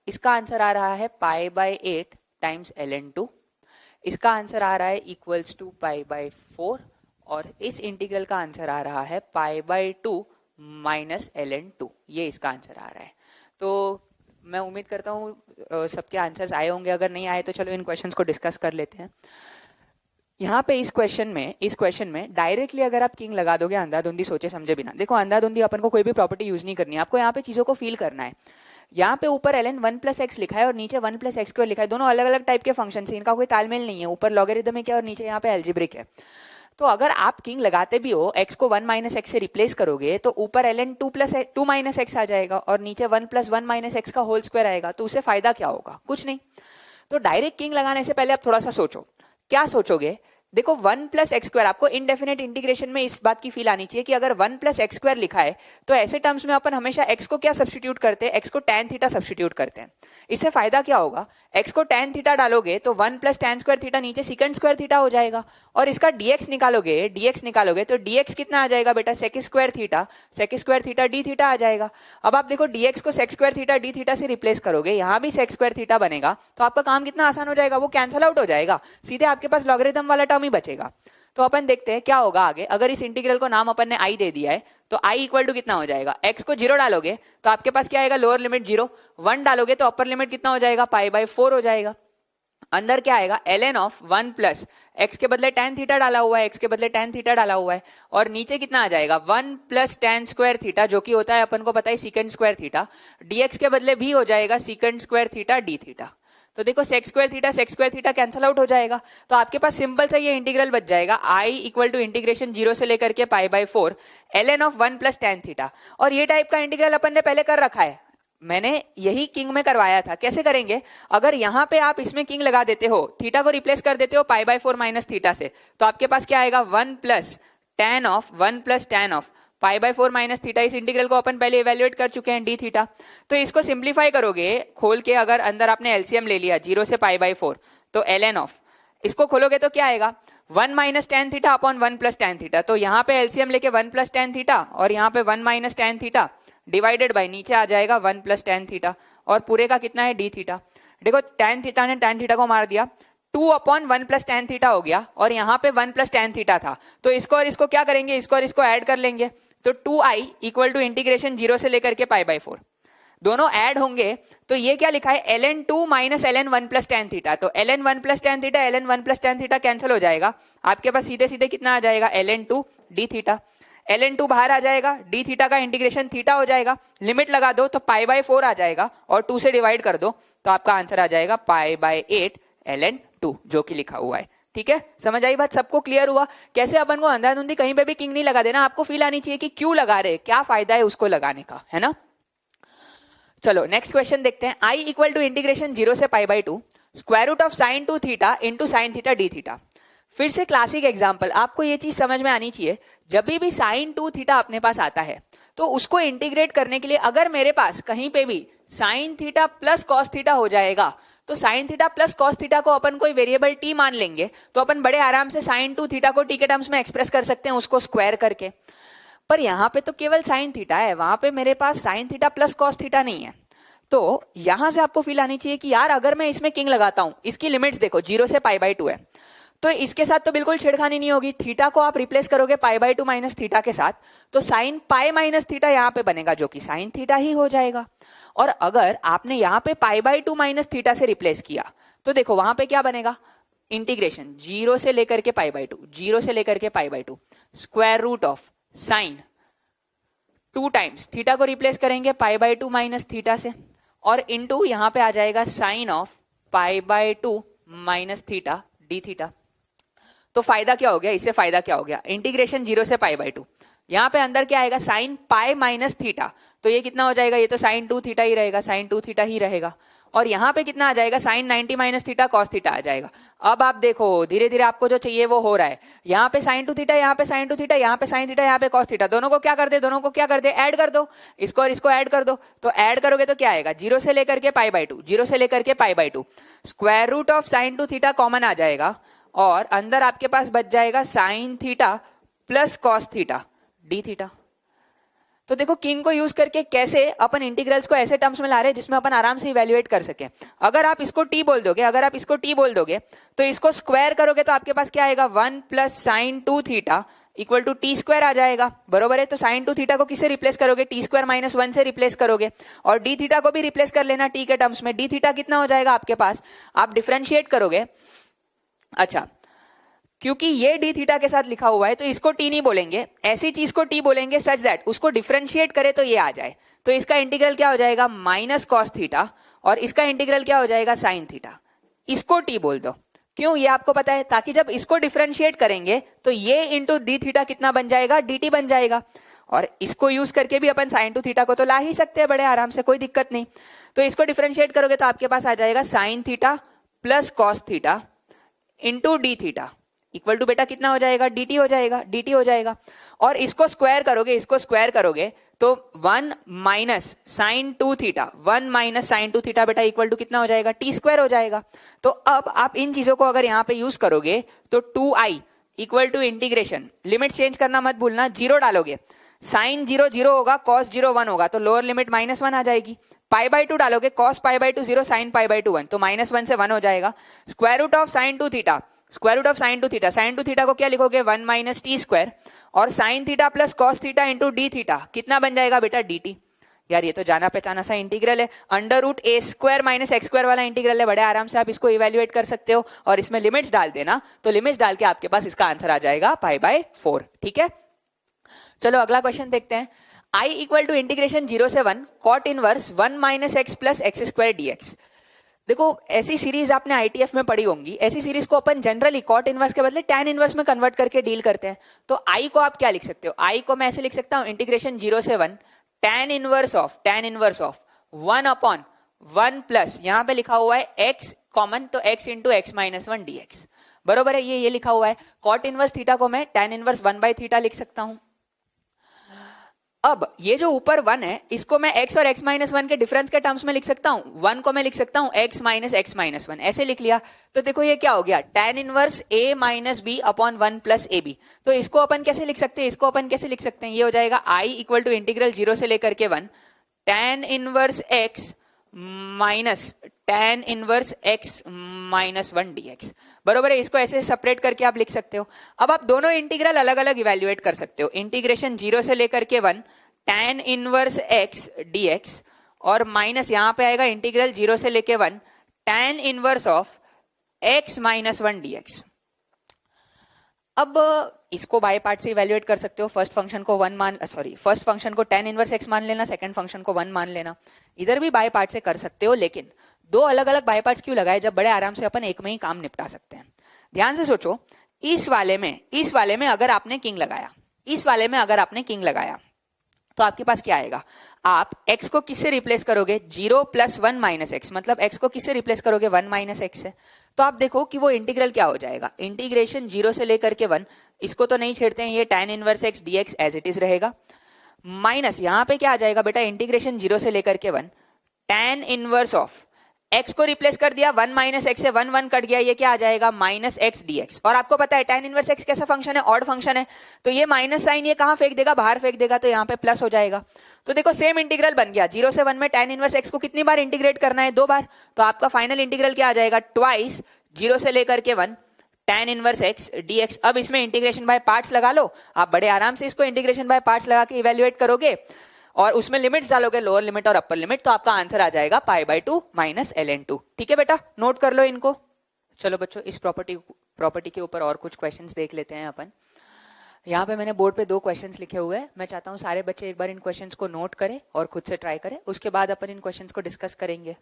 A: इसका आंसर आ रहा है पाई बाय 8 टाइम्स ln2, इसका आंसर आ रहा है इक्वल्स टू पाई बाय 4, और इस इंटीग्रल का आंसर आ रहा है पाई बाय 2 माइनस ln2, ये इसका आंसर आ रहा है। तो मैं उम्मीद करता हूँ सबके आंसर्स आए होंगे, अगर नहीं आए तो चलो इन क्वेश्चंस को डिस्कस कर लेते हैं। यहाँ पे इस क्वेश्चन में डायरेक्टली अगर आप किंग लगा दोगे अंधाधुंधी सोचे समझे बिना, देखो अंधाधुंधी अपन को कोई भी प्रॉपर्टी यूज नहीं करनी है, आपको यहाँ पे चीजों को फील करना है। यहाँ पे ऊपर ln 1 प्लस एक्स लिखा है और नीचे 1 प्लस एक्स स्क्वायर लिखा है, दोनों अलग अलग टाइप के फंक्शन है, इनका कोई तालमेल नहीं है, ऊपर लॉगरिदमिक है और नीचे यहाँ पे एल्जेब्रिक है। तो अगर आप किंग लगाते भी हो, x को 1 माइनस एक्स से रिप्लेस करोगे तो ऊपर ln 2 प्लस 2 माइनस एक्स आ जाएगा और नीचे 1 प्लस 1 माइनस एक्स का होल स्क्वायर आएगा, तो उससे फायदा क्या होगा? कुछ नहीं। तो डायरेक्ट किंग लगाने से पहले आप थोड़ा सा सोचो, क्या सोचोगे? देखो 1 प्लस एक्स स्क्वायर, आपको इनडेफिनेट इंटीग्रेशन में इस बात की फील आनी चाहिए कि अगर 1 प्लस एक्स स्क्वायर लिखा है तो ऐसे टर्म्स में अपन हमेशा x को क्या सब्स्टिट्यूट करते हैं? x को tan थीटा सब्स्टिट्यूट करते हैं। इससे फायदा क्या होगा? x को tan थीटा डालोगे तो 1 प्लस tan स्क्वायर थीटा नीचे सेकंड स्क्वायर थीटा हो जाएगा, और इसका dx निकालोगे तो dx कितना आ जाएगा बेटा? Sec square theta d theta आ जाएगा। अब आप देखो dx को sec square theta d theta से रिप्लेस करोगे, यहाँ भी सेक स्क्वायर थीटा बनेगा, तो आपका काम कितना आसान हो जाएगा, वो कैंसल आउट हो जाएगा, सीधे आपके पास लॉगरिथम वाला टर्म ही बचेगा। तो अपन देखते हैं क्या होगा आगे। अगर इस इंटीग्रल को नाम अपन ने i दे दिया है तो i इक्वल टू कितना हो जाएगा? x को 0 डालोगे तो आपके पास क्या आएगा? लोअर लिमिट 0, 1 डालोगे तो अपर लिमिट कितना हो जाएगा? पाई बाय 4 हो जाएगा। अंदर क्या आएगा? ln ऑफ 1 प्लस एक्स के बदले tan थीटा डाला हुआ है, x के बदले tan थीटा डाला हुआ है, और नीचे कितना आ जाएगा? 1 प्लस tan स्क्वायर थीटा, जो कि होता है अपन को पता है सेकंड स्क्वायर थीटा, dx के बदले भी हो जाएगा सेकंड स्क्वायर थीटा d थीटा। तो देखो sec square theta cancel out हो जाएगा, तो आपके पास सिंपल सा ये इंटीग्रल बच जाएगा i इक्वल टू इंटीग्रेशन 0 से लेकर के pi by 4 ln of 1 plus tan theta. और ये टाइप का इंटीग्रल अपन ने पहले कर रखा है, मैंने यही किंग में करवाया था। कैसे करेंगे? अगर यहां पे आप इसमें किंग लगा देते हो, थीटा को रिप्लेस कर देते हो पाई बाय 4 माइनस थीटा से, तो आपके पास क्या आएगा? 1 plus tan of pi by 4 minus theta. इस इंटीग्रल को अपन पहले इवेल्युएट कर चुके हैं d थीटा। तो इसको सिंप्लीफाई करोगे खोल के, अगर अंदर आपने एलसीएम ले लिया 0 से पाई बाय 4, तो ln ऑफ, इसको खोलोगे तो क्या आएगा? 1 minus tan theta upon 1 plus tan theta. तो यहाँ पे एलसीएम लेके 1 प्लस tan थीटा और यहाँ पे 1 minus tan theta divided by नीचे आ जाएगा 1 प्लस tan थीटा, और पूरे का कितना है? d theta. देखो tan थीटा ने tan थीटा को मार दिया, 2 अपॉन 1 प्लस tan थीटा हो गया, और यहाँ पे 1 प्लस tan थीटा था, तो इसको और इसको क्या करेंगे? इसको और इसको ऐड कर लेंगे, तो 2i इक्वल टू इंटीग्रेशन 0 से लेकर के पाई बाय 4, दोनों ऐड होंगे तो ये क्या लिखा है? ln 2 minus ln 1 plus tan theta. तो ln 1 plus tan theta ln 1 plus tan theta cancel हो जाएगा, आपके पास सीधे सीधे कितना आ जाएगा? ln 2 d theta. ln 2 बाहर आ जाएगा, d थीटा का इंटीग्रेशन थीटा हो जाएगा, लिमिट लगा दो तो पाई बाय 4 आ जाएगा, और 2 से डिवाइड कर दो तो आपका आंसर आ जाएगा पाई बाय 8 ln 2, जो कि लिखा हुआ है। ठीक है, समझ आई बात? सबको क्लियर हुआ? कैसे अपन को अंधाधुंधी कहीं पे भी किंग नहीं लगा देना, आपको फील आनी चाहिए कि क्यों लगा रहे, क्या फायदा है उसको लगाने का, है ना। चलो नेक्स्ट क्वेश्चन देखते हैं। i इक्वल टू इंटीग्रेशन 0 से pi by 2 square root of sine 2 theta into sine theta d theta. फिर से क्लासिक एग्जांपल, आपको ये चीज समझ में आनी चाहिए, जब भी साइन 2 थीटा अपने पास आता है तो उसको इंटीग्रेट करने के लिए अगर मेरे पास कहीं पे भी sign theta plus cos theta हो जाएगा तो sign theta plus cos theta को अपन कोई वेरिएबल टी मान लेंगे तो अपन बड़े आराम से साइन 2 थीटा को टी के टर्म्स में एक्सप्रेस कर सकते हैं उसको स्क्वायर करके। पर यहां पे तो केवल साइन थीटा है, वहां पे मेरे पास sine theta plus cos theta नहीं है। तो यहां से आपको फील आनी चाहिए कि यार अगर मैं इसमें किंग लगाता हूं, इसकी लिमिट्स देखो 0 से π/2 है, तो इसके साथ तो बिल्कुल छेड़खानी नहीं होगी। थीटा को आप रिप्लेस करोगे π/2 माइनस थीटा के साथ, तो साइन पाई माइनस थीटा यहां पे बनेगा जो कि साइन थीटा ही हो जाएगा। और अगर आपने यहां पे π/2 माइनस थीटा से रिप्लेस किया तो देखो वहां पे क्या बनेगा, इंटीग्रेशन 0 से लेकर के π/2, 0 से लेकर के π/2 square root of sine 2 times theta को रिप्लेस करेंगे π/2 माइनस थीटा से और इनटू यहां पे आ जाएगा sine of π/2 minus theta d theta. तो फायदा क्या हो गया, इससे फायदा क्या हो गया, इंटीग्रेशन 0 से π/2, यहां पे अंदर क्या आएगा साइन पाई माइनस थीटा, तो ये कितना हो जाएगा, ये तो साइन 2 थीटा ही रहेगा, साइन 2 थीटा ही रहेगा। और यहां पे कितना आ जाएगा, sine 90 minus theta cos theta आ जाएगा। अब आप देखो धीरे धीरे आपको जो चाहिए वो हो रहा है, यहाँ पे साइन 2 थीटा, यहाँ पे साइन 2 थीटा, यहाँ पे साइन थीटा, यहाँ पे कॉस थीटा, दोनों को क्या कर दे, दोनों को क्या कर दे, ऐड कर दो, इसको और इसको ऐड कर दो। तो ऐड करोगे तो क्या आएगा, 0 से लेकर के π/2, 0 से लेकर के π/2 square root of sine 2 theta common आ जाएगा और अंदर आपके पास बच जाएगा sine theta plus cos theta d theta. तो देखो किंग को यूज करके कैसे अपन इंटीग्रल्स को ऐसे टर्म्स में ला रहे हैं जिसमें अपन आराम से इवैल्यूएट कर सके। अगर आप इसको t बोल दोगे, अगर आप इसको t बोल दोगे तो इसको स्क्वायर करोगे तो आपके पास क्या आएगा, 1 plus sine 2 theta equal to t square आ जाएगा, बरोबर है। तो साइन 2 थीटा को किससे रिप्लेस करोगे, टी स्क्वायर माइनस 1 से रिप्लेस करोगे और डी थीटा को भी रिप्लेस कर लेना टी के टर्म्स में। डी थीटा कितना हो जाएगा आपके पास, आप डिफरेंशिएट करोगे, अच्छा क्योंकि ये डी थीटा के साथ लिखा हुआ है तो इसको टी नहीं बोलेंगे, ऐसी चीज को टी बोलेंगे सच दैट उसको डिफरेंशिएट करे तो ये आ जाए। तो इसका इंटीग्रल क्या हो जाएगा, माइनस कॉस थीटा और इसका इंटीग्रल क्या हो जाएगा, साइन थीटा। इसको टी बोल दो, क्यों, ये आपको पता है, ताकि जब इसको डिफरेंशिएट करेंगे तो ये इंटू डी थीटा कितना बन जाएगा, डी टी बन जाएगा। और इसको यूज करके भी अपन साइन 2 थीटा को तो ला ही सकते हैं बड़े आराम से, कोई दिक्कत नहीं। तो इसको डिफरेंशिएट करोगे तो आपके पास आ जाएगा sine theta plus cos theta into d theta equal to बेटा कितना हो जाएगा, dt हो जाएगा, dt हो जाएगा। और इसको स्क्वायर करोगे, इसको स्क्वायर करोगे तो 1 minus sine 2 theta, 1 minus sine 2 theta बेटा इक्वल टू कितना हो जाएगा, टी स्क्वायर हो जाएगा। तो अब आप इन चीजों को अगर यहां पे यूज करोगे तो 2i equal to integration, limit change करना मत भूलना, 0 डालोगे, साइन 0 0 होगा, कॉस 0 1 होगा, तो लोअर लिमिट -1 आ जाएगी। π/2 डालोगे, कॉस π/2 0, साइन π/2 1, तो -1 से 1 हो जाएगा। Square root of sine 2 theta, square root of sine 2 theta, sine 2 theta को क्या लिखोगे, 1 माइनस टी स्क्वायर और sine theta plus cos theta into d theta कितना बन जाएगा बेटा, dt। यार ये तो जाना पहचाना सा इंटीग्रल है, अंडर रूट ए स्क्वायर माइनस एक्स स्क्वायर वाला इंटीग्रल है, बड़े आराम से आप इसको इवेल्युएट कर सकते हो और इसमें लिमिट्स डाल देना, तो लिमिट्स डाल के आपके पास इसका आंसर आ जाएगा π/4। ठीक है, चलो अगला क्वेश्चन देखते हैं। i इक्वल टू इंटीग्रेशन 0 से 1 cot inverse 1 minus x plus x square dx। देखो ऐसी सीरीज आपने आईटीएफ में पढ़ी होंगी, ऐसी सीरीज को अपन जनरली कॉट इनवर्स के बदले टैन इनवर्स में कन्वर्ट करके डील करते हैं। तो आई को आप क्या लिख सकते हो, आई को मैं ऐसे लिख सकता हूं, इंटीग्रेशन 0 से 1 tan inverse of 1 upon 1 plus, यहां पे लिखा हुआ है x कॉमन, तो x into x minus 1 dx, बरोबर है, ये लिखा हुआ है। कॉट इनवर्स थीटा को मैं टैन इनवर्स 1/थीटा लिख सकता हूं। अब ये जो ऊपर 1 है इसको मैं x और x माइनस 1 के डिफरेंस के टर्म्स में लिख सकता हूं, 1 को मैं लिख सकता हूं x माइनस x माइनस 1, ऐसे लिख लिया। तो देखो ये क्या हो गया, tan inverse a minus b upon 1 plus a b. तो इसको अपन कैसे लिख सकते हैं, इसको अपन कैसे लिख सकते हैं, ये हो जाएगा i इक्वल टू इंटीग्रल 0 से लेकर के 1 tan inverse x minus tan inverse x minus 1 dx, बरोबर है। इसको ऐसे सेपरेट करके आप लिख सकते हो। अब आप दोनों इंटीग्रल अलग अलग इवेल्युएट कर सकते हो, इंटीग्रेशन 0 से लेकर के 1 tan इनवर्स x dx और माइनस यहां पे आएगा इंटीग्रल 0 से लेके 1 tan inverse of x minus 1 dx। अब इसको बाय पार्ट से इवेल्युएट कर सकते हो, फर्स्ट फंक्शन को फर्स्ट फंक्शन को tan इनवर्स x मान लेना, सेकंड फंक्शन को 1 मान लेना। इधर भी बाय पार्ट से कर सकते हो, लेकिन दो अलग अलग बाय पार्ट्स क्यों लगाए जब बड़े आराम से अपन एक में ही काम निपटा सकते हैं। ध्यान से सोचो, इस वाले में अगर आपने किंग लगाया, इस वाले में अगर आपने किंग लगाया तो आपके पास क्या आएगा, आप x को किससे रिप्लेस करोगे, 0 प्लस 1 माइनस एक्स, मतलब x को किससे रिप्लेस करोगे, 1 माइनस एक्स से। तो आप देखो कि वो इंटीग्रल क्या हो जाएगा, इंटीग्रेशन 0 से लेकर के 1, इसको तो नहीं छेड़ते हैं, ये tan inverse x dx as it is रहेगा, माइनस यहां पे क्या आ जाएगा बेटा, इंटीग्रेशन 0 से लेकर के 1 tan इनवर्स ऑफ x को रिप्लेस कर दिया, 1 माइनस एक्स से 1 1 कट गया, ये क्या आ जाएगा, माइनस एक्स dx। और आपको पता है tan इनवर्स x कैसा फंक्शन है, ऑड फंक्शन है, तो ये माइनस साइन ये कहां फेंक देगा, बाहर फेंक देगा, तो यहाँ पे प्लस हो जाएगा। तो देखो सेम इंटीग्रल बन गया, 0 से 1 में tan इनवर्स x को कितनी बार इंटीग्रेट करना है, 2 बार। तो आपका फाइनल इंटीग्रल क्या आ जाएगा, ट्वाइस 0 से लेकर के 1 tan इनवर्स x dx। अब इसमें इंटीग्रेशन बाय पार्ट्स लगा लो, आप बड़े आराम से इसको इंटीग्रेशन बाय पार्ट्स लगा के इवेल्युएट करोगे और उसमें लिमिट्स डालोगे, लोअर लिमिट और अपर लिमिट, तो आपका आंसर आ जाएगा π/2 माइनस ln2। ठीक है बेटा, नोट कर लो इनको। चलो बच्चों, इस प्रॉपर्टी के ऊपर और कुछ क्वेश्चंस देख लेते हैं अपन। यहाँ पे मैंने बोर्ड पे 2 क्वेश्चंस लिखे हुए हैं, मैं चाहता हूँ सारे बच्चे एक बार इन क्वेश्चंस को नोट करें और खुद से ट्राई करें, उसके बाद अपन इन क्वेश्चंस को डिस्कस करेंगे।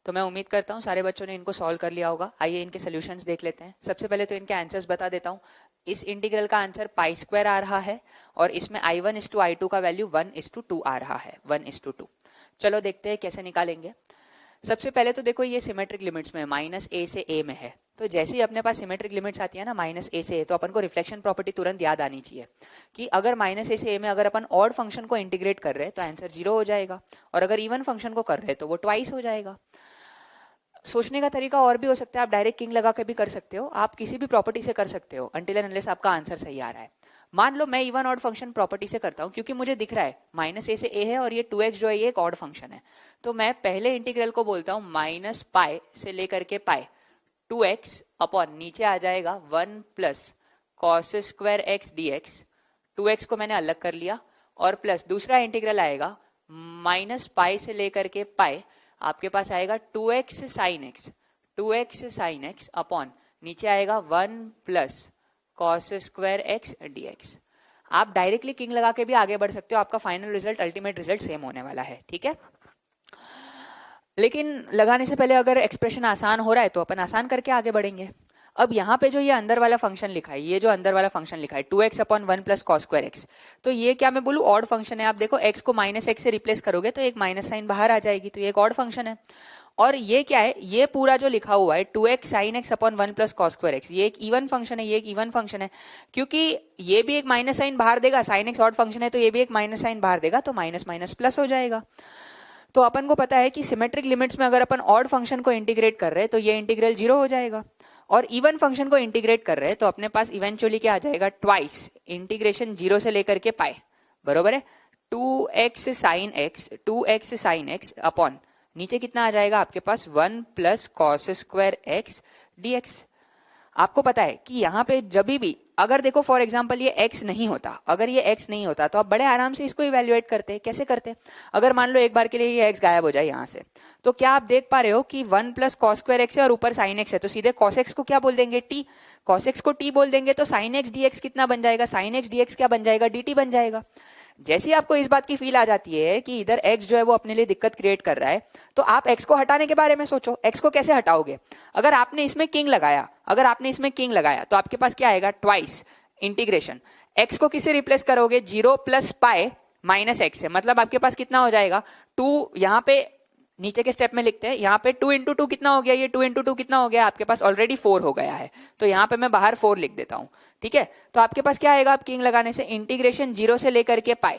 A: तो मैं उम्मीद करता हूँ सारे बच्चों ने इनको सॉल्व कर लिया होगा। आइए इनके सॉल्यूशंस देख लेते हैं। सबसे पहले तो इनके आंसर्स बता देता हूँ। इस इंटीग्रल का आंसर π² आ रहा है और इसमें I1:I2 का वैल्यू 1:2 आ रहा है, 1:2। चलो देखते हैं कैसे निकालेंगे। सबसे पहले तो देखो ये सिमेट्रिक लिमिट्स में -a से a में है, तो जैसे ही अपने पास सिमेट्रिक लिमिट्स आती है ना -a से a, तो अपन को रिफ्लेक्शन प्रॉपर्टी तुरंत याद आनी चाहिए कि अगर -a से a में अगर अपन ऑड फंक्शन को इंटीग्रेट कर रहे हैं तो आंसर 0 हो जाएगा, और अगर इवन फंक्शन को कर रहे हैं तो वो ट्वाइस हो जाएगा। सोचने का तरीका और भी हो सकता है, आप डायरेक्ट किंग लगा के भी कर सकते हो, आप किसी भी प्रॉपर्टी से कर सकते हो अनटिल एंड अनलेस आपका आंसर सही आ रहा है। मान लो मैं इवन ऑड फंक्शन प्रॉपर्टी से करता हूं, क्योंकि मुझे दिख रहा है -a से a है और ये 2x जो है ये एक ऑड फंक्शन है, तो मैं पहले इंटीग्रल को बोलता हूं -π से लेकर के π 2x अपॉन नीचे आ जाएगा 1 plus cos square x dx। 2x को मैंने अलग कर लिया और प्लस दूसरा इंटीग्रल आएगा -π से लेकर के π, आपके पास आएगा 2x sin x अपॉन नीचे आएगा 1 plus cos square x dx। आप डायरेक्टली किंग लगा के भी आगे बढ़ सकते हो, आपका final result ultimate result same होने वाला है। ठीक है, लेकिन लगाने से पहले अगर एक्सप्रेशन आसान हो रहा है तो अपन आसान करके आगे बढ़ेंगे। अब यहाँ पे जो ये अंदर वाला फंक्शन लिखा है, ये जो अंदर वाला फंक्शन लिखा है 2x upon 1 plus cos square x, तो ये क्या मैं बोलूँ ऑड फंक्शन है। आप देखो x को -x से रिप्लेस करोगे तो एक माइनस साइन बाहर आ जाएगी, तो ये एक ऑड फंक्शन है। और ये क्या है, ये पूरा जो लिखा हुआ है 2x sin x upon 1 plus cos square x, ये एक इवन फंक्शन है, ये एक इवन फंक्शन है, क्योंकि ये भी एक माइनस साइन बाहर देगा, sin x ऑड फंक्शन है तो ये भी एक माइनस साइन बाहर देगा, तो माइनस माइनस प्लस हो जाएगा। तो अपन को पता है कि सिमेट्रिक लिमिट्स में अगर अपन ऑड फंक्शन को इंटीग्रेट कर रहे हैं तो ये इंटीग्रल 0 हो जाएगा, और इवन फंक्शन को इंटीग्रेट कर रहे हैं तो अपने पास इवेंचुअली क्या आ जाएगा, ट्वाइस इंटीग्रेशन 0 से लेकर के π, बरोबर है 2x sin x अपॉन नीचे कितना आ जाएगा आपके पास 1 plus cos square x dx। आपको पता है कि यहाँ पे जब भी अगर देखो फॉर एग्जांपल ये x नहीं होता, अगर ये x नहीं होता तो आप बड़े आराम से इसको इवेल्युएट करते। कैसे करते, अगर मान लो एक बार के लिए ये x गायब हो जाए यहाँ से, तो क्या आप देख पा रहे हो कि 1 प्लस कॉस स्क्वायर x है और ऊपर साइन x है, तो सीधे cos x को क्या बोल देंगे, t। cos x को t बोल देंगे तो sin x dx कितना बन जाएगा, sin x dx क्या बन जाएगा, dt बन जाएगा। जैसे ही आपको इस बात की फील आ जाती है कि इधर x जो है वो अपने लिए दिक्कत क्रिएट कर रहा है, तो आप x को हटाने के बारे में सोचो। x को कैसे हटाओगे, अगर आपने इसमें किंग लगाया तो आपके पास क्या आएगा, ट्वाइस इंटीग्रेशन x को किससे रिप्लेस करोगे, 0 प्लस पाई माइनस एक्स से, मतलब आपके पास कितना हो जाएगा 2, यहाँ पे नीचे के स्टेप में लिखते हैं, यहाँ पे 2 इंटू 2 कितना हो गया, ये 2 इंटू 2 कितना हो गया, आपके पास ऑलरेडी 4 हो गया है, तो यहाँ पे मैं बाहर 4 लिख देता हूं। ठीक है, तो आपके पास क्या आएगा, आप किंग लगाने से इंटीग्रेशन 0 से लेकर के पाई,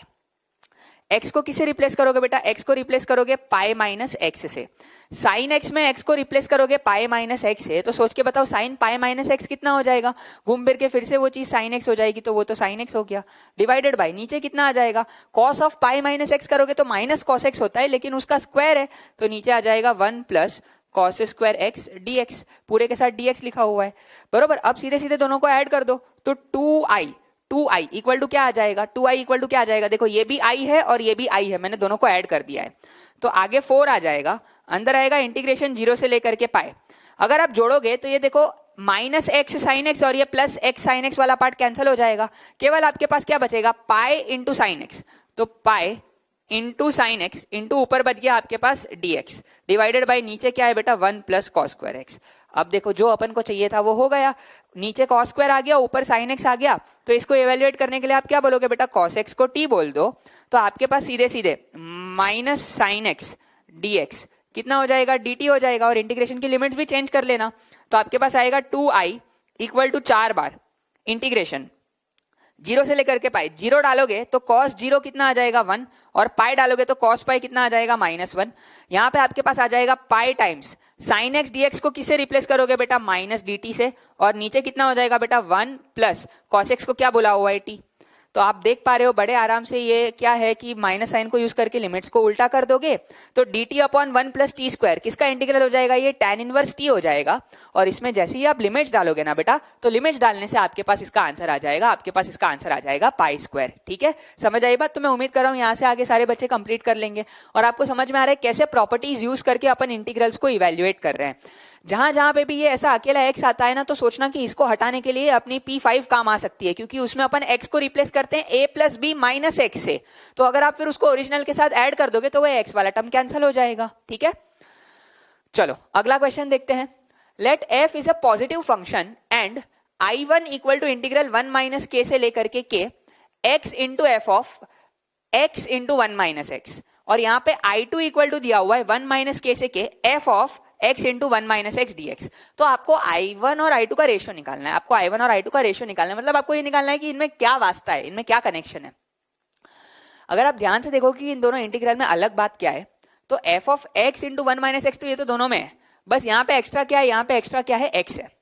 A: x को किससे रिप्लेस करोगे बेटा, x को रिप्लेस करोगे पाई माइनस एक्स से, साइन x में x को रिप्लेस करोगे पाई माइनस एक्स से, तो सोच के बताओ साइन पाई माइनस एक्स कितना हो जाएगा, घूम फिर के फिर से वो चीज साइन x हो जाएगी, तो वो तो साइन x हो गया, डिवाइडेड बाय नीचे कितना आ जाएगा, cos of pi minus x करोगे तो माइनस कॉस एक्स होता है, लेकिन उसका स्क्वायर है, तो नीचे आ जाएगा 1 plus cos square x dx, पूरे के साथ dx लिखा हुआ है, बरोबर। अब सीधे सीधे दोनों को ऐड कर दो, तो 2i इक्वल टू क्या आ जाएगा, 2i इक्वल टू क्या आ जाएगा, देखो ये भी i है और ये भी i है, मैंने दोनों को ऐड कर दिया है, तो आगे 4 आ जाएगा, अंदर आएगा इंटीग्रेशन 0 से लेकर के पाई। अगर आप जोड़ोगे तो ये देखो माइनस एक्स साइन एक्स और ये प्लस एक्स साइन एक्स वाला पार्ट कैंसिल हो जाएगा, केवल आपके पास क्या बचेगा, पाई इंटू साइन एक्स, तो pi into sine x into ऊपर बच गया आपके पास dx डिवाइडेड बाय नीचे क्या है बेटा 1 प्लस कॉस स्क्वायर एक्स। अब देखो जो अपन को चाहिए था वो हो गया, नीचे कॉस स्क्वायर आ गया, ऊपर साइन एक्स आ गया, तो इसको इवेल्युएट करने के लिए आप क्या बोलोगे बेटा, कॉस एक्स को t बोल दो, तो आपके पास सीधे सीधे माइनस साइन एक्स dx कितना हो जाएगा, dt हो जाएगा, और इंटीग्रेशन की लिमिट्स भी चेंज कर लेना, तो आपके पास आएगा 2i equal to 4 bar integration 0 से लेकर के पाई, 0 डालोगे तो cos 0 कितना आ जाएगा 1, और पाई डालोगे तो cos पाई कितना आ जाएगा -1। यहां पे आपके पास आ जाएगा पाई टाइम्स साइन एक्स dx को किससे रिप्लेस करोगे बेटा, माइनस dt से, और नीचे कितना हो जाएगा बेटा 1 प्लस cos x को क्या बोला हुआ है t। तो आप देख पा रहे हो बड़े आराम से ये क्या है कि माइनस साइन को यूज करके लिमिट्स को उल्टा कर दोगे तो dt upon 1 plus T square किसका इंटीग्रल हो जाएगा, ये tan इनवर्स t हो जाएगा, और इसमें जैसे ही आप लिमिट्स डालोगे ना बेटा, तो लिमिट्स डालने से आपके पास इसका आंसर आ जाएगा, आपके पास इसका आंसर आ जाएगा पाई स्क्वायर। ठीक है, समझ आई बात। तो मैं उम्मीद कर रहा हूं यहां से आगे सारे बच्चे कंप्लीट कर लेंगे और आपको समझ में आ रहा है कैसे प्रॉपर्टीज यूज करके अपन इंटीग्रल्स को इवेल्युएट कर रहे हैं। जहां जहां पे भी ये ऐसा अकेला x आता है ना, तो सोचना कि इसको हटाने के लिए अपनी P5 काम आ सकती है, क्योंकि उसमें अपन x को रिप्लेस करते हैं a plus B minus x से, तो अगर आप फिर उसको ओरिजिनल के साथ ऐड कर दोगे तो वह x वाला टर्म कैंसिल हो जाएगा। ठीक है, चलो अगला क्वेश्चन देखते हैं। Let f is a positive function and I1 equal to integral 1 minus k से लेकर के k x into f of x into 1 minus x, और यहाँ पे I2 इक्वल टू दिया हुआ है 1 माइनस के से k f of x into 1 minus x dx। तो आपको I1 और I2 का रेशियो निकालना है, आपको I1 और I2 का रेशियो निकालना है, मतलब आपको ये निकालना है कि इनमें क्या वास्ता है, इनमें क्या कनेक्शन है। अगर आप ध्यान से देखो कि इन दोनों इंटीग्रल में अलग बात क्या है, तो f of x into 1 minus x तो ये तो दोनों में है, बस यहाँ पे एक्स्ट्रा क्या है, यहाँ पे एक्स्ट्रा क्या है, x है।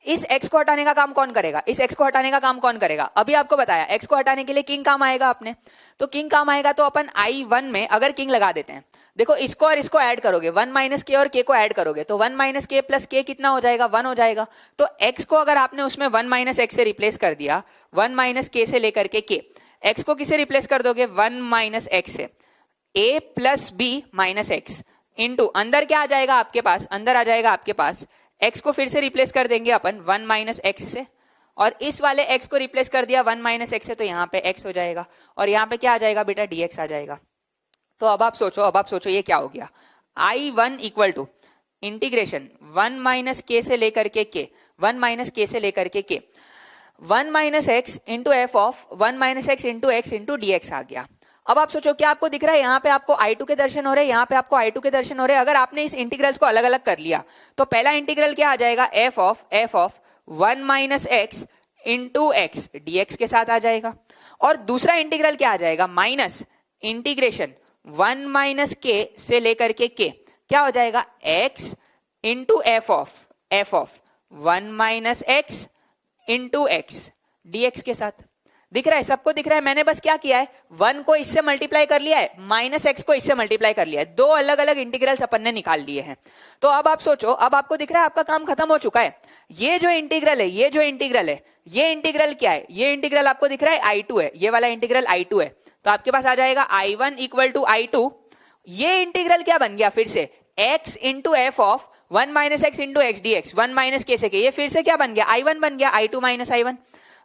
A: इस x को हटाने का काम कौन करेगा, इस x को हटाने का काम कौन करेगा, अभी आपको बताया x को हटाने के लिए किंग काम आएगा अपने, तो किंग काम आएगा तो अपन I1 में अगर किंग लगा देते हैं, देखो इसको और इसको ऐड करोगे, 1 माइनस के और k को ऐड करोगे तो 1 माइनस के प्लस k कितना हो जाएगा, 1 हो जाएगा। तो x को अगर आपने उसमें 1 माइनस एक्स से रिप्लेस कर दिया, 1 माइनस के से लेकर के k, x को किससे रिप्लेस कर दोगे, 1 माइनस एक्स से, a plus B minus x into अंदर क्या आ जाएगा आपके पास, अंदर आ जाएगा आपके पास x को फिर से रिप्लेस कर देंगे अपन 1 माइनस एक्स से, और इस वाले x को रिप्लेस कर दिया 1 माइनस एक्स से, तो यहाँ पे x हो जाएगा, और यहाँ पे क्या आ जाएगा बेटा, dx आ जाएगा। तो अब आप सोचो ये क्या हो गया, I1 equal to integration 1 minus k से लेकर के k, 1 माइनस के से लेकर के k 1 minus x into f of 1 minus x into x into dx आ गया। अब आप सोचो क्या आपको दिख रहा है, यहाँ पे आपको I2 के दर्शन हो रहे हैं, यहाँ पे आपको I2 के दर्शन हो रहे हैं। अगर आपने इस इंटीग्रल्स को अलग अलग कर लिया तो पहला इंटीग्रल क्या आ जाएगा, f of 1 minus x into x dx के साथ आ जाएगा, और दूसरा इंटीग्रल क्या आ जाएगा, माइनस इंटीग्रेशन 1 माइनस के से लेकर के k क्या हो जाएगा, x into f of 1 minus x into x dx के साथ। दिख रहा है, सबको दिख रहा है, मैंने बस क्या किया है, 1 को इससे मल्टीप्लाई कर लिया है, माइनस एक्स को इससे मल्टीप्लाई कर लिया है, दो अलग अलग इंटीग्रल्स अपन ने निकाल लिए हैं। तो अब आप सोचो, अब आपको दिख रहा है आपका काम खत्म हो चुका है। ये जो इंटीग्रल है, ये इंटीग्रल क्या है, ये इंटीग्रल आपको दिख रहा है I2 है, ये वाला इंटीग्रल I2 है, तो आपके पास आ जाएगा I1 इक्वल टू I2। ये इंटीग्रल क्या बन गया, फिर से x into f of 1 minus x into x dx, 1 minus k से के, ये फिर से क्या बन गया, I1 बन गया, I2 माइनस I1।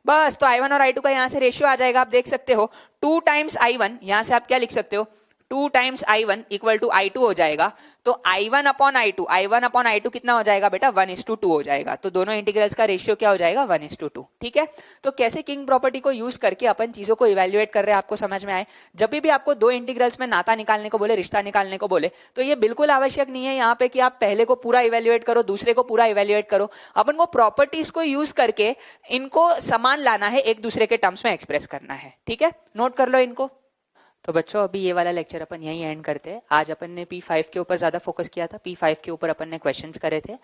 A: बस, तो I1 और I2 का यहां से रेशियो आ जाएगा, आप देख सकते हो 2 टाइम्स I1, यहां से आप क्या लिख सकते हो, 2 times I1 equal to I2 हो जाएगा, तो I1 अपॉन I2 कितना हो जाएगा बेटा, 1:2 हो जाएगा। तो दोनों इंटीग्रल्स का रेशियो क्या हो जाएगा, 1:2। ठीक है, तो कैसे किंग प्रॉपर्टी को यूज करके अपन चीजों को इवेल्युएट कर रहे हैं, आपको समझ में आए। जब भी आपको दो इंटीग्रल्स में नाता निकालने को बोले, रिश्ता निकालने को बोले, तो ये बिल्कुल आवश्यक नहीं है यहाँ पे कि आप पहले को पूरा इवेल्युएट करो, दूसरे को पूरा इवेल्युएट करो। अपन को प्रॉपर्टीज को यूज करके इनको समान लाना है, एक दूसरे के टर्म्स में एक्सप्रेस करना है। ठीक है, नोट कर लो इनको। तो बच्चों अभी ये वाला लेक्चर अपन यहीं एंड करते हैं। आज अपन ने P5 के ऊपर ज्यादा फोकस किया था, P5 के ऊपर अपन ने क्वेश्चंस करे थे।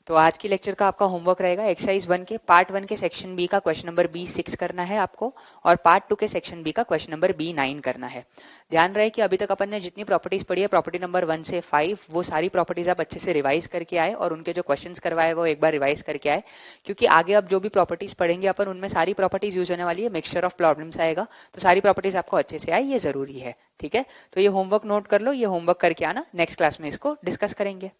A: तो आज की लेक्चर का आपका होमवर्क रहेगा एक्सरसाइज 1 के पार्ट 1 के सेक्शन बी का क्वेश्चन नंबर B6 करना है आपको, और पार्ट 2 के सेक्शन बी का क्वेश्चन नंबर B9 करना है। ध्यान रहे कि अभी तक अपन ने जितनी प्रॉपर्टीज पढ़ी है, प्रॉपर्टी नंबर 1 से 5, वो सारी प्रॉपर्टीज आप अच्छे से रिवाइज करके आए, और उनके जो क्वेश्चंस करवाए वो एक बार रिवाइज करके आए, क्योंकि आगे अब जो भी प्रॉपर्टीज पढ़ेंगे अपन, उनमें सारी प्रॉपर्टीज यूज होने वाली है, मिक्सचर ऑफ प्रॉब्लम्स आएगा, तो सारी प्रॉपर्टीज आपको अच्छे से आए, ये जरूरी है। ठीक है, तो ये होमवर्क नोट कर लो, ये होमवर्क करके आना, नेक्स्ट क्लास में इसको डिस्कस करेंगे।